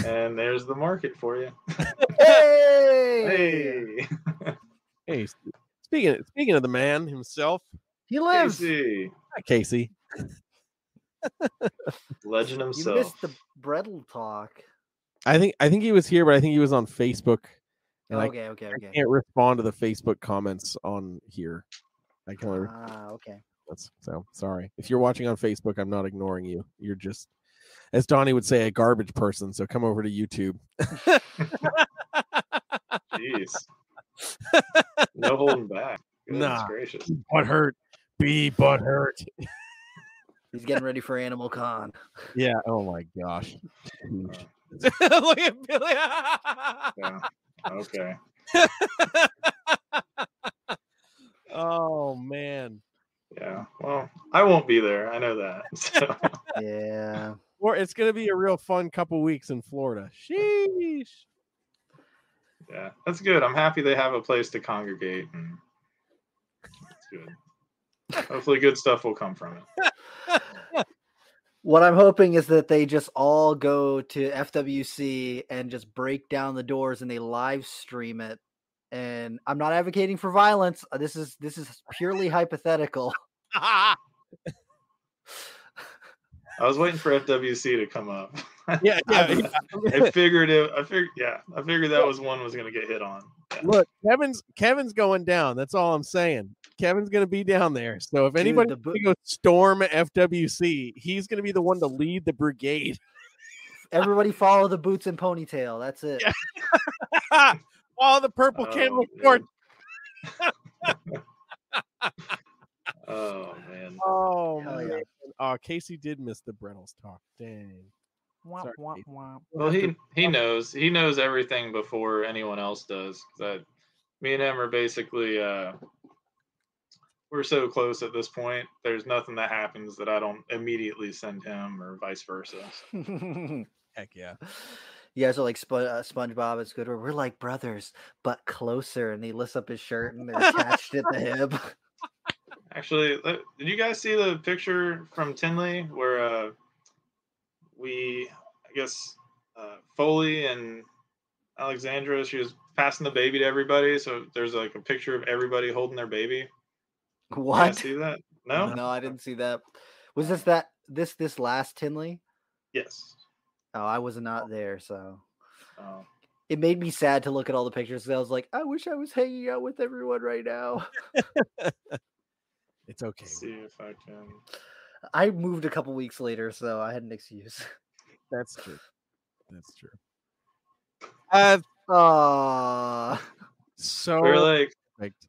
Speaker 4: And there's the market for you.
Speaker 1: Hey!
Speaker 3: Hey, speaking of the man himself,
Speaker 1: He lives.
Speaker 4: Casey.
Speaker 3: Hi, Casey.
Speaker 4: Legend
Speaker 1: You
Speaker 4: himself.
Speaker 1: missed the Bredl talk.
Speaker 3: I think he was here, but I think he was on Facebook. And
Speaker 1: Okay.
Speaker 3: I can't respond to the Facebook comments on here. I can only
Speaker 1: Okay.
Speaker 3: so sorry. If you're watching on Facebook, I'm not ignoring you. You're just, as Donnie would say, a garbage person. So come over to YouTube.
Speaker 4: Jeez. No holding back. Goodness
Speaker 3: Nah.
Speaker 4: gracious.
Speaker 3: Butthurt. Be butthurt.
Speaker 1: He's getting ready for Animal Con.
Speaker 3: Yeah. Oh my gosh. Look at Billy.
Speaker 4: Yeah. Okay.
Speaker 3: Oh man.
Speaker 4: Yeah. Well, I won't be there. I know that. So.
Speaker 1: Yeah.
Speaker 3: Or it's gonna be a real fun couple weeks in Florida. Sheesh.
Speaker 4: Yeah, that's good. I'm happy they have a place to congregate, and that's good. Hopefully, good stuff will come from it.
Speaker 1: What I'm hoping is that they just all go to FWC and just break down the doors and they live stream it. And I'm not advocating for violence. This is purely hypothetical.
Speaker 4: I was waiting for FWC to come up.
Speaker 3: Yeah.
Speaker 4: I figured that was one was going to get hit on. Yeah.
Speaker 3: Look, Kevin's going down. That's all I'm saying. Kevin's going to be down there. So if anybody's going to go storm FWC, he's going to be the one to lead the brigade.
Speaker 1: Everybody follow the boots and ponytail. That's it.
Speaker 3: Yeah. All the purple camel shorts.
Speaker 4: Oh man.
Speaker 3: Oh
Speaker 1: Hell
Speaker 3: man.
Speaker 1: yeah.
Speaker 3: Oh, Casey did miss the Brettles talk. Dang. Sorry,
Speaker 4: Well, he knows everything before anyone else does. Me and him are basically we're so close at this point. There's nothing that happens that I don't immediately send him, or vice versa.
Speaker 3: Heck yeah.
Speaker 1: You guys are like SpongeBob and Squidward. We're like brothers, but closer. And he lifts up his shirt and they're attached at the hip.
Speaker 4: Actually, did you guys see the picture from Tinley where Foley and Alexandra, she was passing the baby to everybody, so there's like a picture of everybody holding their baby.
Speaker 1: What?
Speaker 4: You guys see that? No?
Speaker 1: No, I didn't see that. Was this last Tinley?
Speaker 4: Yes.
Speaker 1: Oh, I was not there, so
Speaker 4: Oh.
Speaker 1: it made me sad to look at all the pictures. 'Cause I was like, I wish I was hanging out with everyone right now.
Speaker 3: It's okay.
Speaker 4: Let's see if I can.
Speaker 1: I moved a couple weeks later, so I had an excuse.
Speaker 3: That's true. That's true. So
Speaker 4: We're like,
Speaker 3: perfect.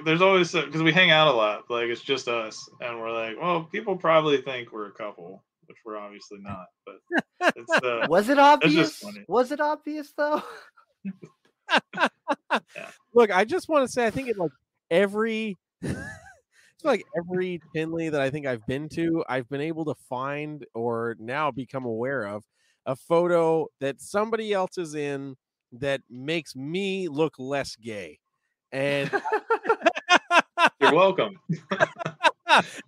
Speaker 4: there's always, because we hang out a lot, like it's just us, and we're like, well, people probably think we're a couple, which we're obviously not, but it's
Speaker 1: Was it obvious?
Speaker 4: just funny.
Speaker 1: Was it obvious though?
Speaker 3: Look, I just want to say, I think it like every like every Tinley that I think I've been to, I've been able to find or now become aware of a photo that somebody else is in that makes me look less gay. And
Speaker 4: You're welcome.
Speaker 3: and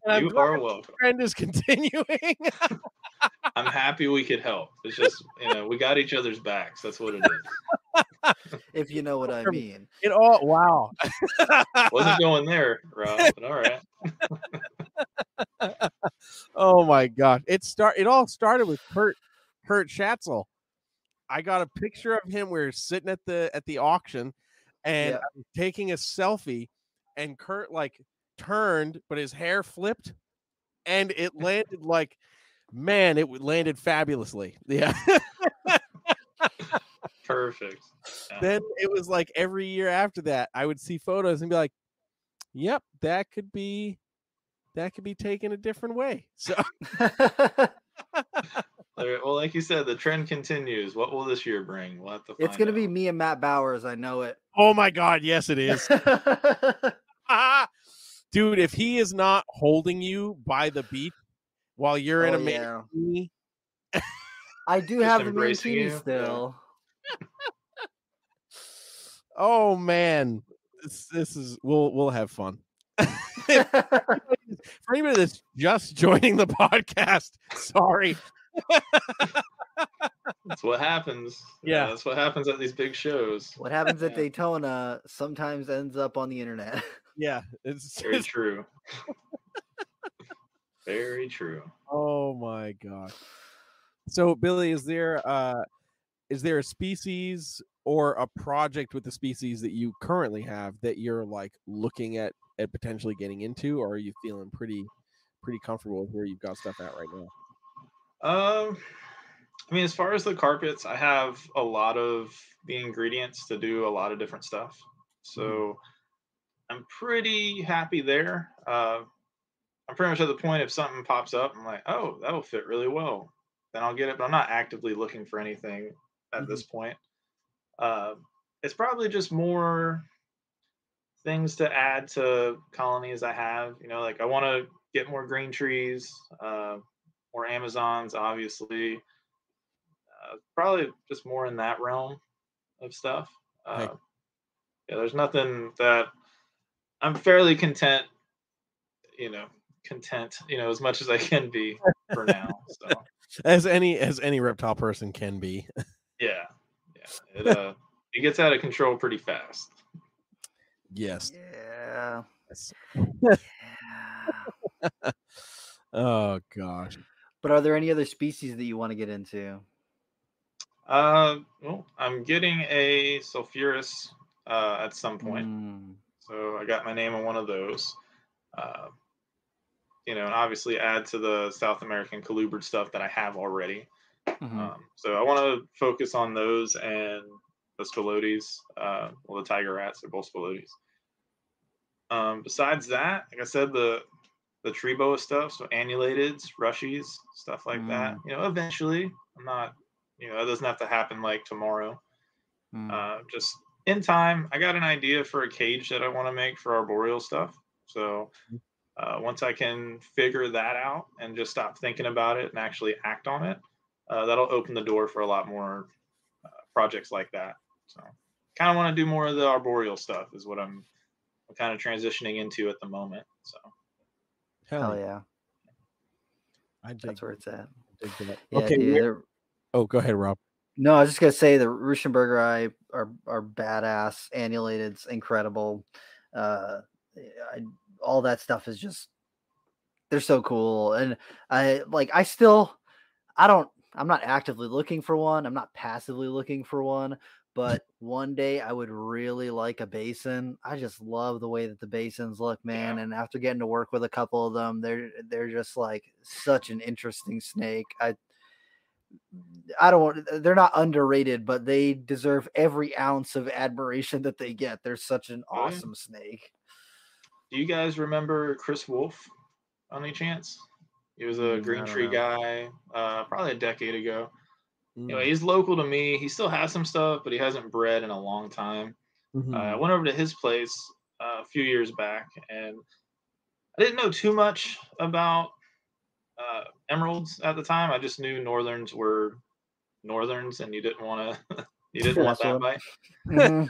Speaker 3: I'm
Speaker 4: You
Speaker 3: glad
Speaker 4: are
Speaker 3: the
Speaker 4: welcome.
Speaker 3: trend is continuing.
Speaker 4: I'm happy we could help. It's just, we got each other's backs. That's what it is.
Speaker 1: If you know what I mean.
Speaker 3: It all wow.
Speaker 4: Wasn't going there, Rob, but all right.
Speaker 3: Oh my gosh. It all started with Kurt Schatzel. I got a picture of him. We were sitting at the auction and
Speaker 1: Yeah.
Speaker 3: I was taking a selfie, and Kurt like turned, but his hair flipped and it landed like, man, it landed fabulously. Yeah.
Speaker 4: Perfect. Yeah.
Speaker 3: Then it was like every year after that, I would see photos and be like, yep, that could be taken a different way. So
Speaker 4: Well, like you said, the trend continues. What will this year bring? We'll have to
Speaker 1: It's
Speaker 4: find
Speaker 1: going to be
Speaker 4: out.
Speaker 1: me and Matt Bowers. I know it.
Speaker 3: oh my God, yes, it is. Dude, if he is not holding you by the beach while you're in a mankini,
Speaker 1: I do
Speaker 4: Just
Speaker 1: have the
Speaker 4: embracing
Speaker 1: mankini
Speaker 4: you,
Speaker 1: still.
Speaker 3: oh man, this is we'll have fun. For anybody that's just joining the podcast, sorry.
Speaker 4: That's what happens.
Speaker 3: Yeah.
Speaker 4: That's what happens at these big shows.
Speaker 1: What happens at
Speaker 4: Yeah.
Speaker 1: Daytona sometimes ends up on the internet.
Speaker 3: Yeah, it's
Speaker 4: Very true. Very true.
Speaker 3: oh my god. So Billy, is there a species or a project with the species that you currently have that you're like looking at potentially getting into, or are you feeling pretty comfortable with where you've got stuff at right now?
Speaker 4: I mean, as far as the carpets, I have a lot of the ingredients to do a lot of different stuff. So I'm pretty happy there. I'm pretty much at the point if something pops up, I'm like, oh, that'll fit really well. Then I'll get it. But I'm not actively looking for anything at this point. It's probably just more things to add to colonies I have. Like I want to get more green trees, more Amazons, obviously. Probably just more in that realm of stuff.
Speaker 3: Right.
Speaker 4: Yeah, there's nothing that I'm fairly content, as much as I can be for now. So
Speaker 3: As any reptile person can be.
Speaker 4: yeah. It gets out of control pretty fast.
Speaker 3: Yes.
Speaker 1: Yeah.
Speaker 3: Oh gosh.
Speaker 1: But are there any other species that you want to get into?
Speaker 4: Well, I'm getting a sulfurus at some point. So I got my name on one of those. And obviously add to the South American colubrid stuff that I have already. So I want to focus on those and the Spilotes, the tiger rats, they're both Spilotes. Besides that, like I said, the tree boa stuff, so annulateds, rushies, stuff like that. Eventually, I'm not, it doesn't have to happen like tomorrow. Just in time, I got an idea for a cage that I want to make for arboreal stuff. So once I can figure that out and just stop thinking about it and actually act on it, that'll open the door for a lot more projects like that. So kind of want to do more of the arboreal stuff is what I'm kind of transitioning into at the moment. So
Speaker 1: hell yeah.
Speaker 3: That's
Speaker 1: where it's at.
Speaker 3: Yeah,
Speaker 1: okay. Dude,
Speaker 3: go ahead, Rob.
Speaker 1: No, I was just gonna say the Ruschenberger are badass. Annulated's incredible. All that stuff is just, they're so cool. And I'm not actively looking for one. I'm not passively looking for one, but one day I would really like a basin. I just love the way that the basins look, man.
Speaker 4: Yeah.
Speaker 1: And after getting to work with a couple of them, they're just like such an interesting snake. They're not underrated, but they deserve every ounce of admiration that they get. They're such an awesome snake.
Speaker 4: Do you guys remember Chris Wolf on any chance? He was a green tree guy, probably a decade ago. He's local to me. He still has some stuff, but he hasn't bred in a long time. I went over to his place a few years back, and I didn't know too much about emeralds at the time. I just knew northerns were northerns, and you didn't want to you didn't want
Speaker 1: Mess with
Speaker 4: that
Speaker 1: 'em.
Speaker 4: bite.
Speaker 1: Mhm.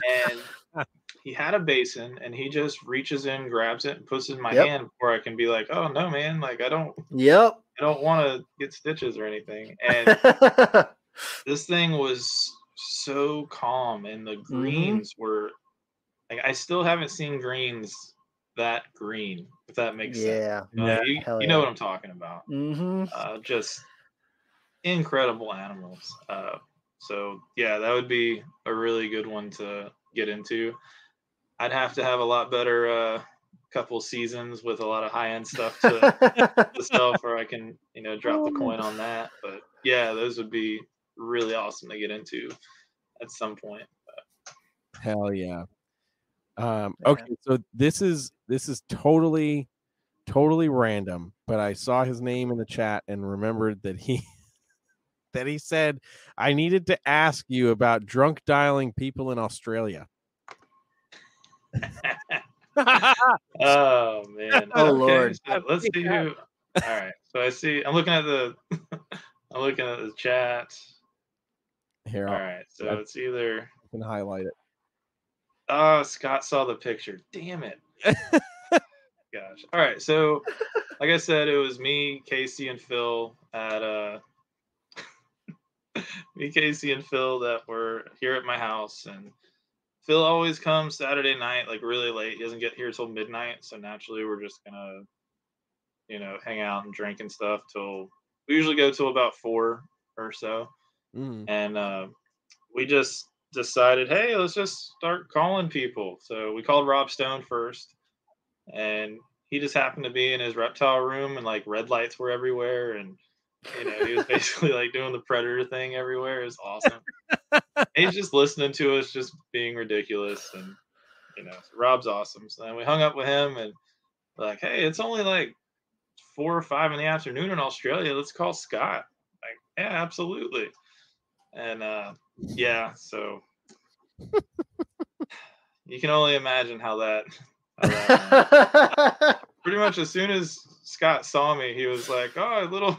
Speaker 4: And he had a basin, and he just reaches in, grabs it, and puts it in my
Speaker 1: Yep.
Speaker 4: hand before I can be like, "Oh no, man! Like
Speaker 1: Yep.
Speaker 4: I don't want to get stitches or anything." And this thing was so calm, and the greens were like I still haven't seen greens that green, if that makes sense.
Speaker 1: Yeah.
Speaker 3: Yeah.
Speaker 1: Hell
Speaker 4: You know
Speaker 1: yeah.
Speaker 4: what I'm talking about.
Speaker 1: Mhm.
Speaker 4: Just incredible animals. So yeah, that would be a really good one to get into. I'd have to have a lot better couple seasons with a lot of high end stuff to sell for I can drop the coin on that. But yeah, those would be really awesome to get into at some point.
Speaker 3: Hell yeah. Okay, so this is totally random, but I saw his name in the chat and remembered that he said I needed to ask you about drunk dialing people in Australia.
Speaker 4: Oh man.
Speaker 1: Oh,
Speaker 4: Okay,
Speaker 1: Lord.
Speaker 4: so let's see who. All right. So I'm looking at the chat.
Speaker 3: Here,
Speaker 4: All right. So it's either
Speaker 3: I can highlight it.
Speaker 4: oh, Scott saw the picture. Damn it. Gosh. All right. So like I said, it was me, Casey, and Phil at that were here at my house. And Phil always comes Saturday night, like really late. He doesn't get here till midnight. So naturally we're just gonna, hang out and drink and stuff till we usually go till about 4 or so.
Speaker 3: Mm.
Speaker 4: And we just decided, hey, let's just start calling people. So we called Rob Stone first, and he just happened to be in his reptile room, and like red lights were everywhere, and he was basically like doing the predator thing everywhere. It was awesome. He's just listening to us, just being ridiculous, and so Rob's awesome. So then we hung up with him, and we're like, hey, it's only like 4 or 5 in the afternoon in Australia. Let's call Scott. Like, yeah, absolutely. And yeah, so you can only imagine how that went. Pretty much as soon as Scott saw me, he was like, "Oh,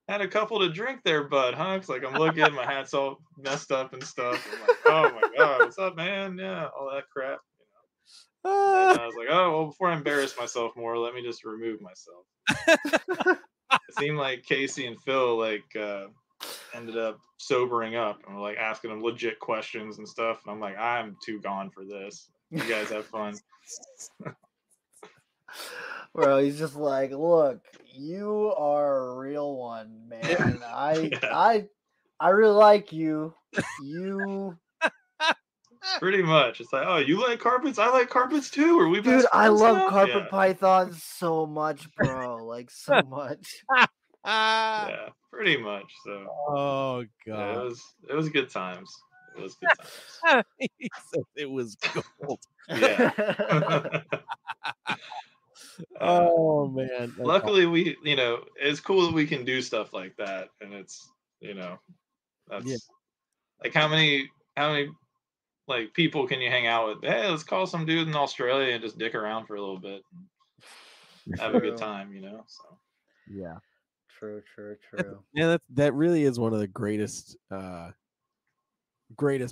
Speaker 4: had a couple to drink there, bud, huh?" It's like I'm looking, my hat's all messed up and stuff. I'm like, "Oh my god, what's up, man? Yeah, all that crap." And I was like, "Oh, well, before I embarrass myself more, let me just remove myself." It seemed like Casey and Phil ended up sobering up and were like asking him legit questions and stuff. And I'm like, I'm too gone for this. You guys have fun.
Speaker 1: Bro, he's just like, look, you are a real one, man. I really like you. You
Speaker 4: pretty much. It's like, oh, you like carpets? I like carpets too. Are we best
Speaker 1: dude, I
Speaker 4: friends
Speaker 1: love
Speaker 4: now?
Speaker 1: carpet
Speaker 4: Yeah.
Speaker 1: pythons so much, bro. Like so much.
Speaker 4: Yeah, pretty much. So
Speaker 3: Oh
Speaker 4: yeah,
Speaker 3: god.
Speaker 4: it was good times. It was good times.
Speaker 3: He said it was gold.
Speaker 4: Yeah.
Speaker 3: Oh man. That's
Speaker 4: Luckily we it's cool that we can do stuff like that, and it's that's
Speaker 3: Yeah.
Speaker 4: like how many like people can you hang out with? Hey, let's call some dude in Australia and just dick around for a little bit and have a good
Speaker 1: True.
Speaker 4: time, So
Speaker 3: Yeah.
Speaker 1: True.
Speaker 3: Yeah, that really is one of the greatest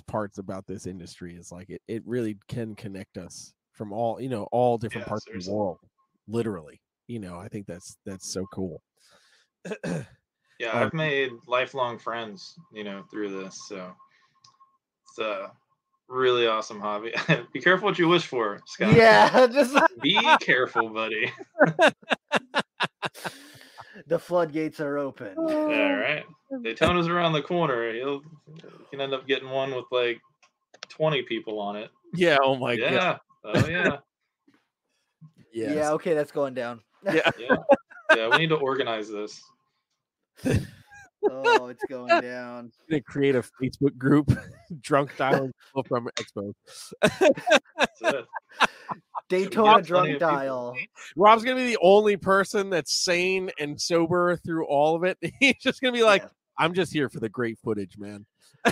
Speaker 3: parts about this industry is like it really can connect us from all different parts of the world, literally. I think that's so cool.
Speaker 4: yeah, I've made lifelong friends, through this. So it's a really awesome hobby. Be careful what you wish for, Scott.
Speaker 1: Yeah, just
Speaker 4: be careful, buddy.
Speaker 1: the floodgates are open.
Speaker 4: Yeah, right. Daytona's around the corner. You can end up getting one with like 20 people on it.
Speaker 3: Yeah. Oh my god.
Speaker 4: Yeah. Oh yeah.
Speaker 3: Yes.
Speaker 1: Yeah. Okay, that's going down.
Speaker 3: Yeah.
Speaker 4: Yeah. We need to organize this.
Speaker 1: Oh, it's going down.
Speaker 3: I'm gonna create a Facebook group, drunk dialing people from Expo.
Speaker 4: That's it.
Speaker 1: Daytona
Speaker 4: Plenty
Speaker 1: drunk
Speaker 4: of people.
Speaker 1: dial.
Speaker 3: Rob's gonna be the only person that's sane and sober through all of it. He's just gonna be like,
Speaker 1: Yeah.
Speaker 3: I'm just here for the great footage, man.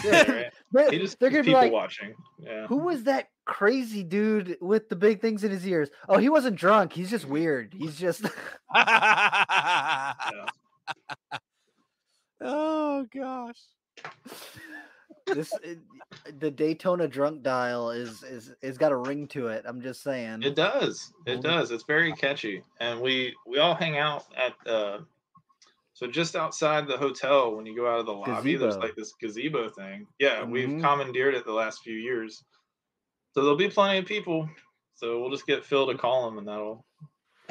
Speaker 1: Yeah,
Speaker 4: right?
Speaker 1: But
Speaker 4: He just
Speaker 1: they're
Speaker 4: he's
Speaker 1: gonna be
Speaker 4: people
Speaker 1: like,
Speaker 4: watching. Yeah.
Speaker 1: who was that crazy dude with the big things in his ears? Oh, he wasn't drunk. He's just weird. He's just
Speaker 4: Yeah.
Speaker 3: Oh gosh.
Speaker 1: this. The Daytona drunk dial is got a ring to it. I'm just saying.
Speaker 4: It does. It does. It's very catchy. And we all hang out at so just outside the hotel when you go out of the lobby, there's
Speaker 1: Gazebo.
Speaker 4: like this gazebo thing. Yeah, we've
Speaker 1: Mhm.
Speaker 4: commandeered it the last few years. So there'll be plenty of people. So we'll just get Phil to call them and we'll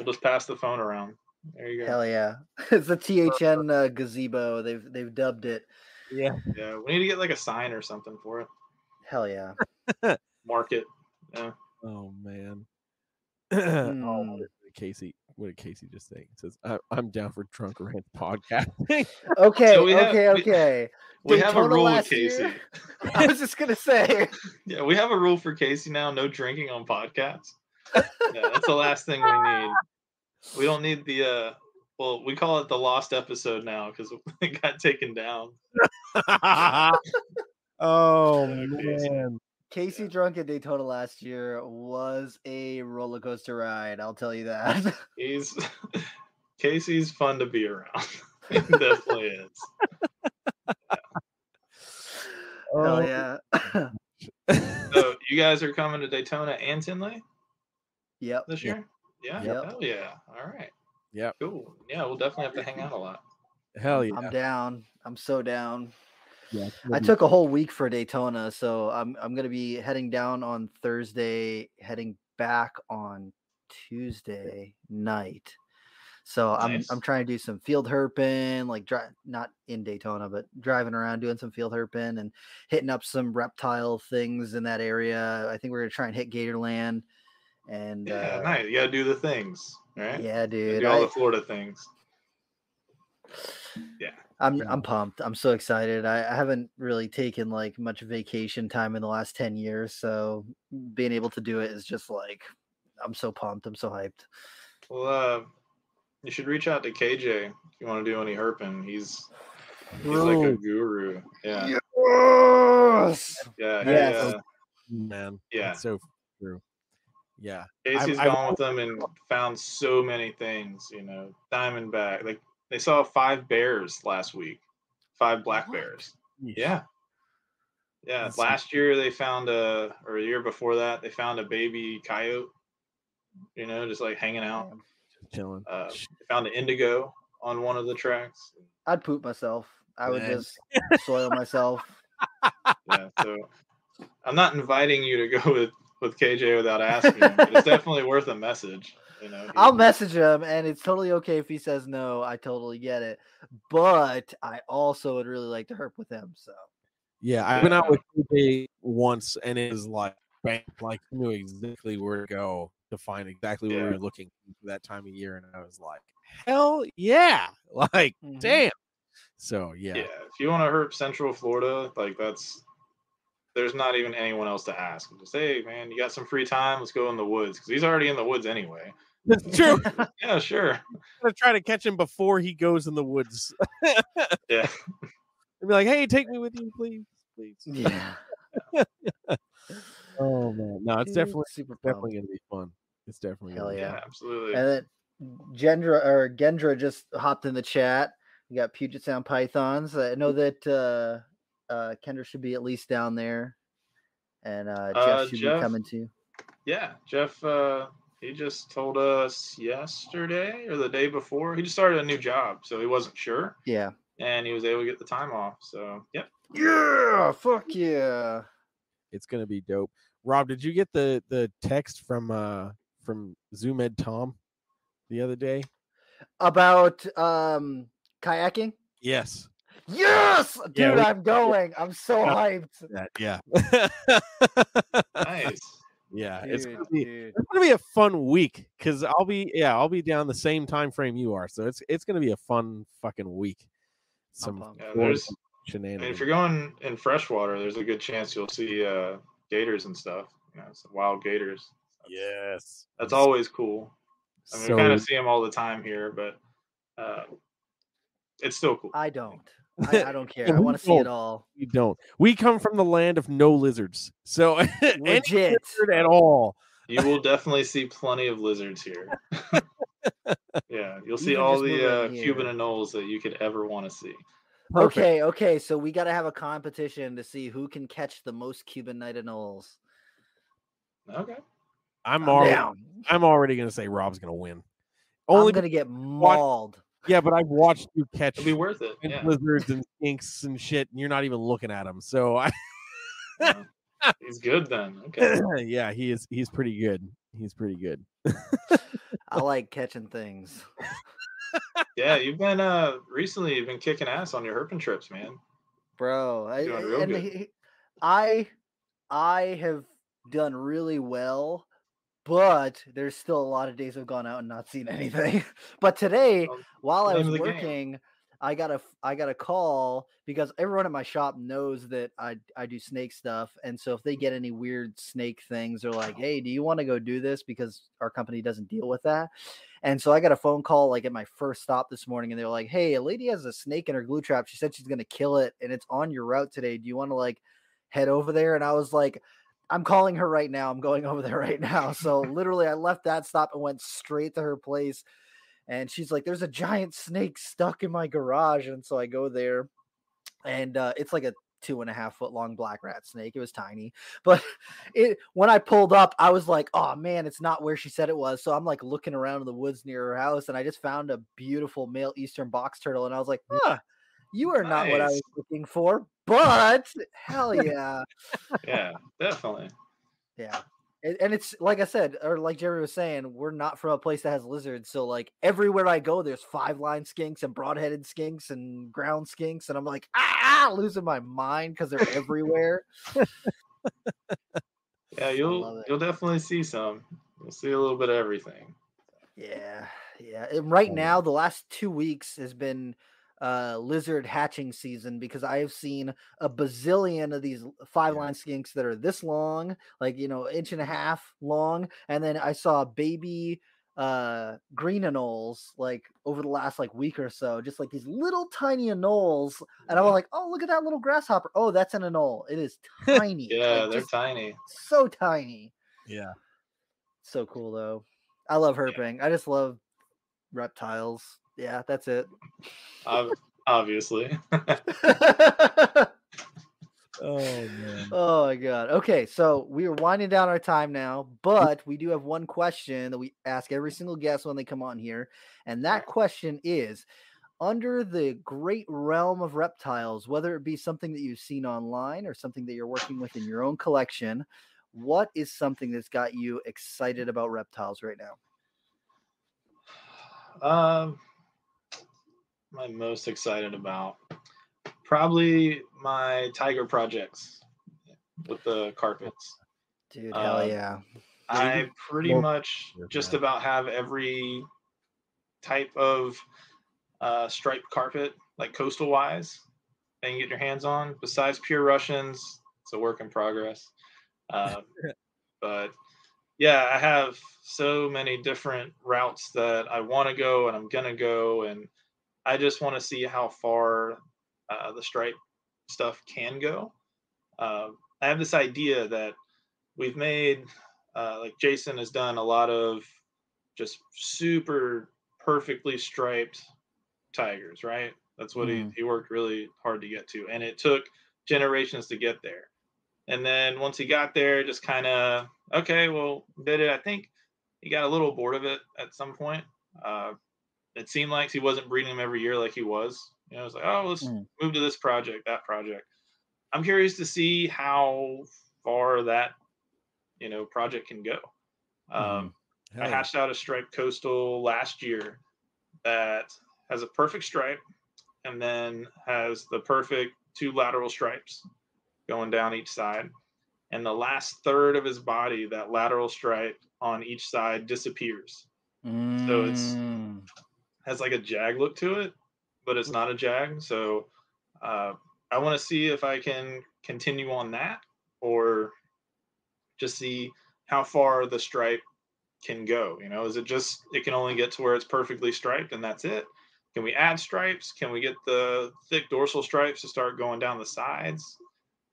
Speaker 4: just pass the phone around. There you go.
Speaker 1: Hell yeah! It's the THN gazebo. They've dubbed it.
Speaker 3: Yeah.
Speaker 4: Yeah, we need to get like a sign or something for it.
Speaker 1: Hell yeah!
Speaker 4: Mark it. Yeah.
Speaker 3: Oh man.
Speaker 1: Mm.
Speaker 3: What did Casey just say? It says, I'm down for drunk rant podcasting.
Speaker 1: Okay,
Speaker 4: So we
Speaker 1: okay.
Speaker 4: We have a
Speaker 1: Daytona
Speaker 4: rule with
Speaker 1: last
Speaker 4: Casey.
Speaker 1: year? I was just gonna say.
Speaker 4: Yeah, we have a rule for Casey now: no drinking on podcasts. Yeah, that's the last thing we need. We don't need the well, we call it the lost episode now because it got taken down.
Speaker 3: Oh
Speaker 4: Casey.
Speaker 3: man.
Speaker 1: Casey drunk at Daytona last year was a roller coaster ride. I'll tell you that.
Speaker 4: Casey's fun to be around. He definitely is.
Speaker 1: Hell yeah!
Speaker 4: So you guys are coming to Daytona and Tinley
Speaker 1: Yep.
Speaker 4: this year? Yeah.
Speaker 1: Yep.
Speaker 4: Hell yeah. All right.
Speaker 3: Yep.
Speaker 4: Cool. Yeah, we'll definitely have to hang out a lot.
Speaker 3: Hell yeah.
Speaker 1: I'm down. I'm so down.
Speaker 3: Yeah.
Speaker 1: I took a whole week for Daytona, so I'm gonna be heading down on Thursday, heading back on Tuesday night. So
Speaker 4: Nice.
Speaker 1: I'm trying to do some field herping, like not in Daytona, but driving around doing some field herping and hitting up some reptile things in that area. I think we're gonna try and hit Gatorland. And
Speaker 4: Yeah, nice. You gotta do the things, right?
Speaker 1: yeah, dude.
Speaker 4: Do all the Florida things. Yeah.
Speaker 1: I'm pumped. I'm so excited. I haven't really taken like much vacation time in the last 10 years, so being able to do it is just like I'm so pumped. I'm so hyped.
Speaker 4: Well, you should reach out to KJ if you want to do any herping. He's like a guru. Yeah.
Speaker 1: Yes.
Speaker 4: Yeah.
Speaker 1: Yes.
Speaker 3: Man.
Speaker 4: Yeah.
Speaker 3: That's so true. Yeah.
Speaker 4: Casey's gone with them and found so many things, Diamondback. Like they saw 5 bears last week, 5 black bears. Yeah. Yeah.
Speaker 3: That's
Speaker 4: last year they found or a year before that, they found a baby coyote, just like hanging out.
Speaker 3: Chilling.
Speaker 4: They found an indigo on one of the tracks.
Speaker 1: I'd poop myself. I would just soil myself.
Speaker 4: Yeah. So I'm not inviting you to go with KJ without asking him, but it's definitely worth a message.
Speaker 1: I'll message him, and it's totally okay if he says no. I totally get it, but I also would really like to herp with him. So
Speaker 3: yeah, I went out with KJ once, and it was like bang, like he knew exactly where to go to find exactly what we were looking for that time of year, and I was like, hell yeah, like damn. So yeah,
Speaker 4: if you want to herp Central Florida, like there's not even anyone else to ask. Just hey, man, you got some free time? Let's go in the woods because he's already in the woods anyway.
Speaker 3: That's true.
Speaker 4: Yeah, sure.
Speaker 3: I'm gonna try to catch him before he goes in the woods.
Speaker 4: Yeah.
Speaker 3: And be like, hey, take me with you, please.
Speaker 1: Yeah.
Speaker 3: Oh man, no, it's definitely
Speaker 1: super
Speaker 3: definitely gonna be fun. It's definitely
Speaker 1: hell yeah,
Speaker 4: absolutely.
Speaker 1: And then Gendra just hopped in the chat. We got Puget Sound Pythons. I know that Kendra should be at least down there, and Jeff should be coming too.
Speaker 4: Yeah, Jeff. He just told us yesterday or the day before. He just started a new job, so he wasn't sure.
Speaker 1: Yeah,
Speaker 4: and he was able to get the time off. So yep.
Speaker 1: Yeah, fuck yeah.
Speaker 3: It's gonna be dope. Rob, did you get the text from Zoom Ed Tom the other day
Speaker 1: about kayaking?
Speaker 3: Yes.
Speaker 1: Yes, dude, I'm going. I'm so hyped.
Speaker 3: Yeah.
Speaker 4: Nice.
Speaker 3: Yeah,
Speaker 1: dude,
Speaker 3: it's gonna be a fun week because I'll be down the same time frame you are, so it's gonna be a fun fucking week.
Speaker 4: There's
Speaker 3: shenanigans.
Speaker 4: And if you're going in freshwater, there's a good chance you'll see gators and stuff. Some wild gators.
Speaker 3: Yes,
Speaker 4: that's always cool. I mean, we kind of see them all the time here, but it's still cool.
Speaker 1: I don't. I don't care.
Speaker 3: And
Speaker 1: I
Speaker 3: we
Speaker 1: want to see it
Speaker 3: don't.
Speaker 1: all.
Speaker 3: We don't. We come from the land of no lizards. So any
Speaker 1: Legit.
Speaker 3: lizard at all.
Speaker 4: You will definitely see plenty of lizards here. Yeah, you'll see
Speaker 1: Even
Speaker 4: all
Speaker 1: just moving
Speaker 4: the
Speaker 1: in
Speaker 4: Cuban
Speaker 1: here.
Speaker 4: anoles that you could ever want to see.
Speaker 3: Perfect.
Speaker 1: Okay. So we got to have a competition to see who can catch the most Cuban night anoles.
Speaker 4: Okay.
Speaker 3: I'm
Speaker 1: down.
Speaker 3: already going to say Rob's going to win.
Speaker 1: I'm going to get mauled.
Speaker 3: Yeah, but I've watched you catch
Speaker 4: It'll be worth it. Yeah.
Speaker 3: lizards and skinks and shit, and you're not even looking at them. So
Speaker 4: He's good then. Okay.
Speaker 3: Yeah, he's pretty good. He's pretty good.
Speaker 1: I like catching things.
Speaker 4: Yeah, you've been recently you've been kicking ass on your herping trips, man.
Speaker 1: Bro,
Speaker 4: Doing real good.
Speaker 1: I have done really well, but there's still a lot of days I've gone out and not seen anything. But today, while I was working, I got a call because everyone at my shop knows that I do snake stuff, and so if they get any weird snake things, they're like, "Hey, do you want to go do this?" Because our company doesn't deal with that. And so I got a phone call like at my first stop this morning, and they're like, "Hey, a lady has a snake in her glue trap. She said she's gonna kill it, and it's on your route today. Do you want to like head over there?" And I was like, "I'm calling her right now. I'm going over there right now." So literally, I left that stop and went straight to her place. And she's like, "There's a giant snake stuck in my garage." And so I go there, and it's like a 2.5 foot long black rat snake. It was tiny, but when I pulled up, I was like, "Oh man, it's not where she said it was." So I'm like looking around in the woods near her house, and I just found a beautiful male eastern box turtle, and I was like, "You are not what I was looking for, but hell yeah."
Speaker 4: Yeah, definitely.
Speaker 1: Yeah. And it's like I said, or like Jerry was saying, we're not from a place that has lizards. So like everywhere I go, there's 5-line skinks and broad-headed skinks and ground skinks. And I'm like, losing my mind because they're everywhere.
Speaker 4: Yeah, you'll definitely see some. You'll see a little bit of everything.
Speaker 1: Yeah. And right now, the last 2 weeks has been lizard hatching season because I have seen a bazillion of these 5-line skinks that are this long, like 1.5 inches long, and then I saw baby green anoles like over the last like week or so, just like these little tiny anoles, and I was like, "Oh, look at that little grasshopper! Oh, that's an anole. It is tiny.
Speaker 4: Yeah,
Speaker 1: like,
Speaker 4: they're tiny.
Speaker 1: So tiny.
Speaker 3: Yeah,
Speaker 1: so cool though. I love herping. Yeah. I just love reptiles. Yeah, that's it.
Speaker 4: Obviously.
Speaker 3: Oh man.
Speaker 1: Oh my god. Okay, so we are winding down our time now, but we do have one question that we ask every single guest when they come on here, and that question is: under the great realm of reptiles, whether it be something that you've seen online or something that you're working with in your own collection, what is something that's got you excited about reptiles right now?
Speaker 4: My most excited about probably my tiger projects with the carpets.
Speaker 1: Dude, hell yeah.
Speaker 4: I pretty much just about have every type of striped carpet, like coastal wise, that you can get your hands on. Besides pure Russians, it's a work in progress. But yeah, I have so many different routes that I want to go and I'm gonna go, and I just want to see how far the stripe stuff can go. I have this idea that we've made, like Jason has done a lot of just super perfectly striped tigers, right? That's what he worked really hard to get to. And it took generations to get there. And then once he got there, just kind of, okay, well, did it. I think he got a little bored of it at some point. It seemed like he wasn't breeding them every year like he was. It was like, oh, let's move to this project, that project. I'm curious to see how far that, project can go. I hatched out a striped coastal last year that has a perfect stripe and then has the perfect 2 lateral stripes going down each side. And the last third of his body, that lateral stripe on each side disappears. So it's has like a jag look to it, but it's not a jag. So I want to see if I can continue on that or just see how far the stripe can go. Is it just, it can only get to where it's perfectly striped and that's it? can we add stripes? Can we get the thick dorsal stripes to start going down the sides?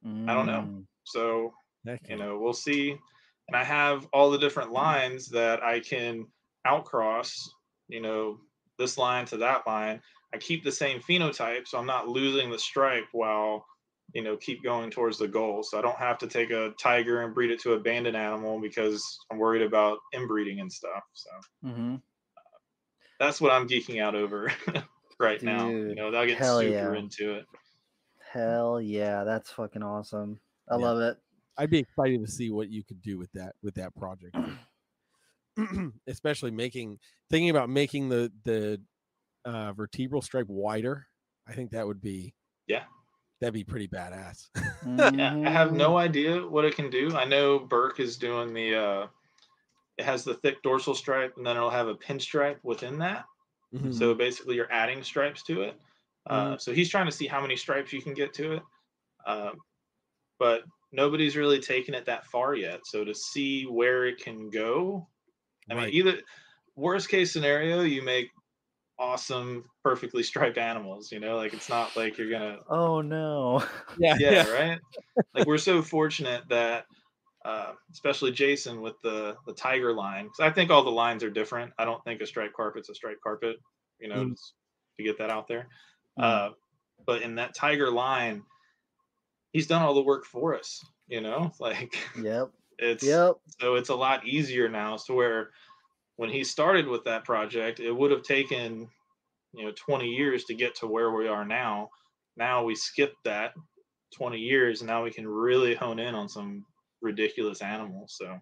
Speaker 4: I don't know. So, we'll see. And I have all the different lines that I can outcross, this line to that line. I keep the same phenotype, so I'm not losing the stripe while, keep going towards the goal. So I don't have to take a tiger and breed it to a banded animal because I'm worried about inbreeding and stuff. So that's what I'm geeking out over right now. I'll get super into it.
Speaker 1: Hell yeah, that's fucking awesome. I love it.
Speaker 3: I'd be excited to see what you could do with that project. Especially thinking about making the vertebral stripe wider. I think that would be that'd be pretty badass.
Speaker 4: Yeah, I have no idea what it can do. I know Burke is doing it has the thick dorsal stripe, and then it'll have a pinstripe within that. So basically you're adding stripes to it. So he's trying to see how many stripes you can get to it. But nobody's really taken it that far yet. So to see where it can go, I mean, either worst case scenario, you make awesome, perfectly striped animals, like it's not like you're gonna.
Speaker 1: Oh no.
Speaker 4: Yeah, right. Like we're so fortunate that, especially Jason with the tiger line, because I think all the lines are different. I don't think a striped carpet's a striped carpet, to get that out there. But in that tiger line, he's done all the work for us, like so it's a lot easier now. So where when he started with that project, it would have taken 20 years to get to where we are now. Now we skipped that 20 years, and now we can really hone in on some ridiculous animals. So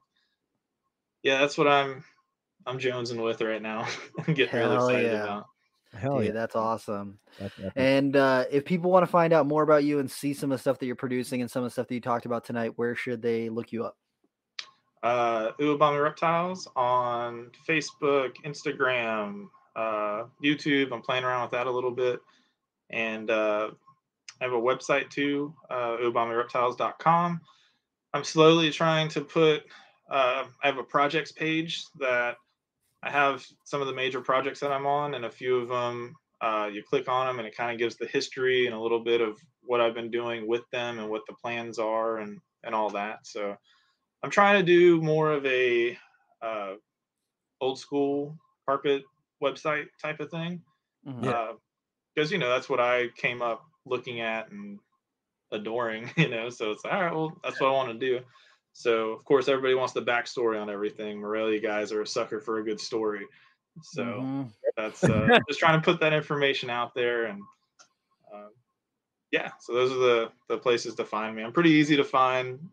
Speaker 4: yeah, that's what I'm jonesing with right now. I'm getting really excited about.
Speaker 1: Hell yeah, that's awesome. And if people want to find out more about you and see some of the stuff that you're producing and some of the stuff that you talked about tonight, where should they look you up?
Speaker 4: Uwabami Reptiles on Facebook, Instagram, YouTube. I'm playing around with that a little bit. And I have a website too, uwabamireptiles.com. I'm slowly trying to put, I have a projects page that I have some of the major projects that I'm on, and a few of them, you click on them and it kind of gives the history and a little bit of what I've been doing with them and what the plans are and all that. So I'm trying to do more of a old school carpet website type of thing. Because, that's what I came up looking at and adoring, so it's all right, well, that's what I want to do. So, of course, everybody wants the backstory on everything. Morelia guys are a sucker for a good story. So that's just trying to put that information out there. And so those are the places to find me. I'm pretty easy to find.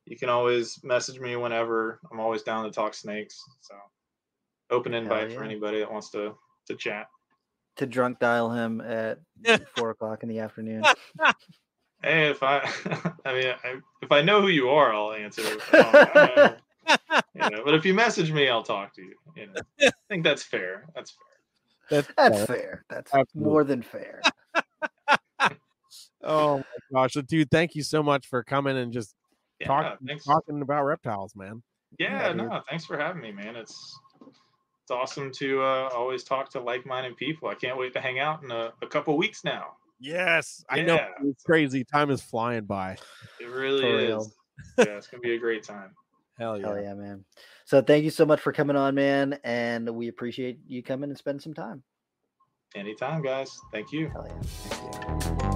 Speaker 4: You can always message me whenever. I'm always down to talk snakes. So open invite for anybody that wants to chat.
Speaker 1: To drunk dial him at 4:00 in the afternoon.
Speaker 4: Hey, if I know who you are, I'll answer. But if you message me, I'll talk to you. I think that's fair. That's
Speaker 1: fair. That's more than fair.
Speaker 3: Oh my gosh, dude! Thank you so much for coming and just talking about reptiles, man.
Speaker 4: Yeah, no, thanks for having me, man. It's awesome to always talk to like-minded people. I can't wait to hang out in a couple weeks now.
Speaker 3: Yes, I know. It's crazy. Time is flying by.
Speaker 4: It really is. Yeah, it's going to be a great time.
Speaker 3: Hell
Speaker 1: yeah, man. So thank you so much for coming on, man. And we appreciate you coming and spending some time.
Speaker 4: Anytime, guys. Thank you.
Speaker 1: Hell yeah. Thank you.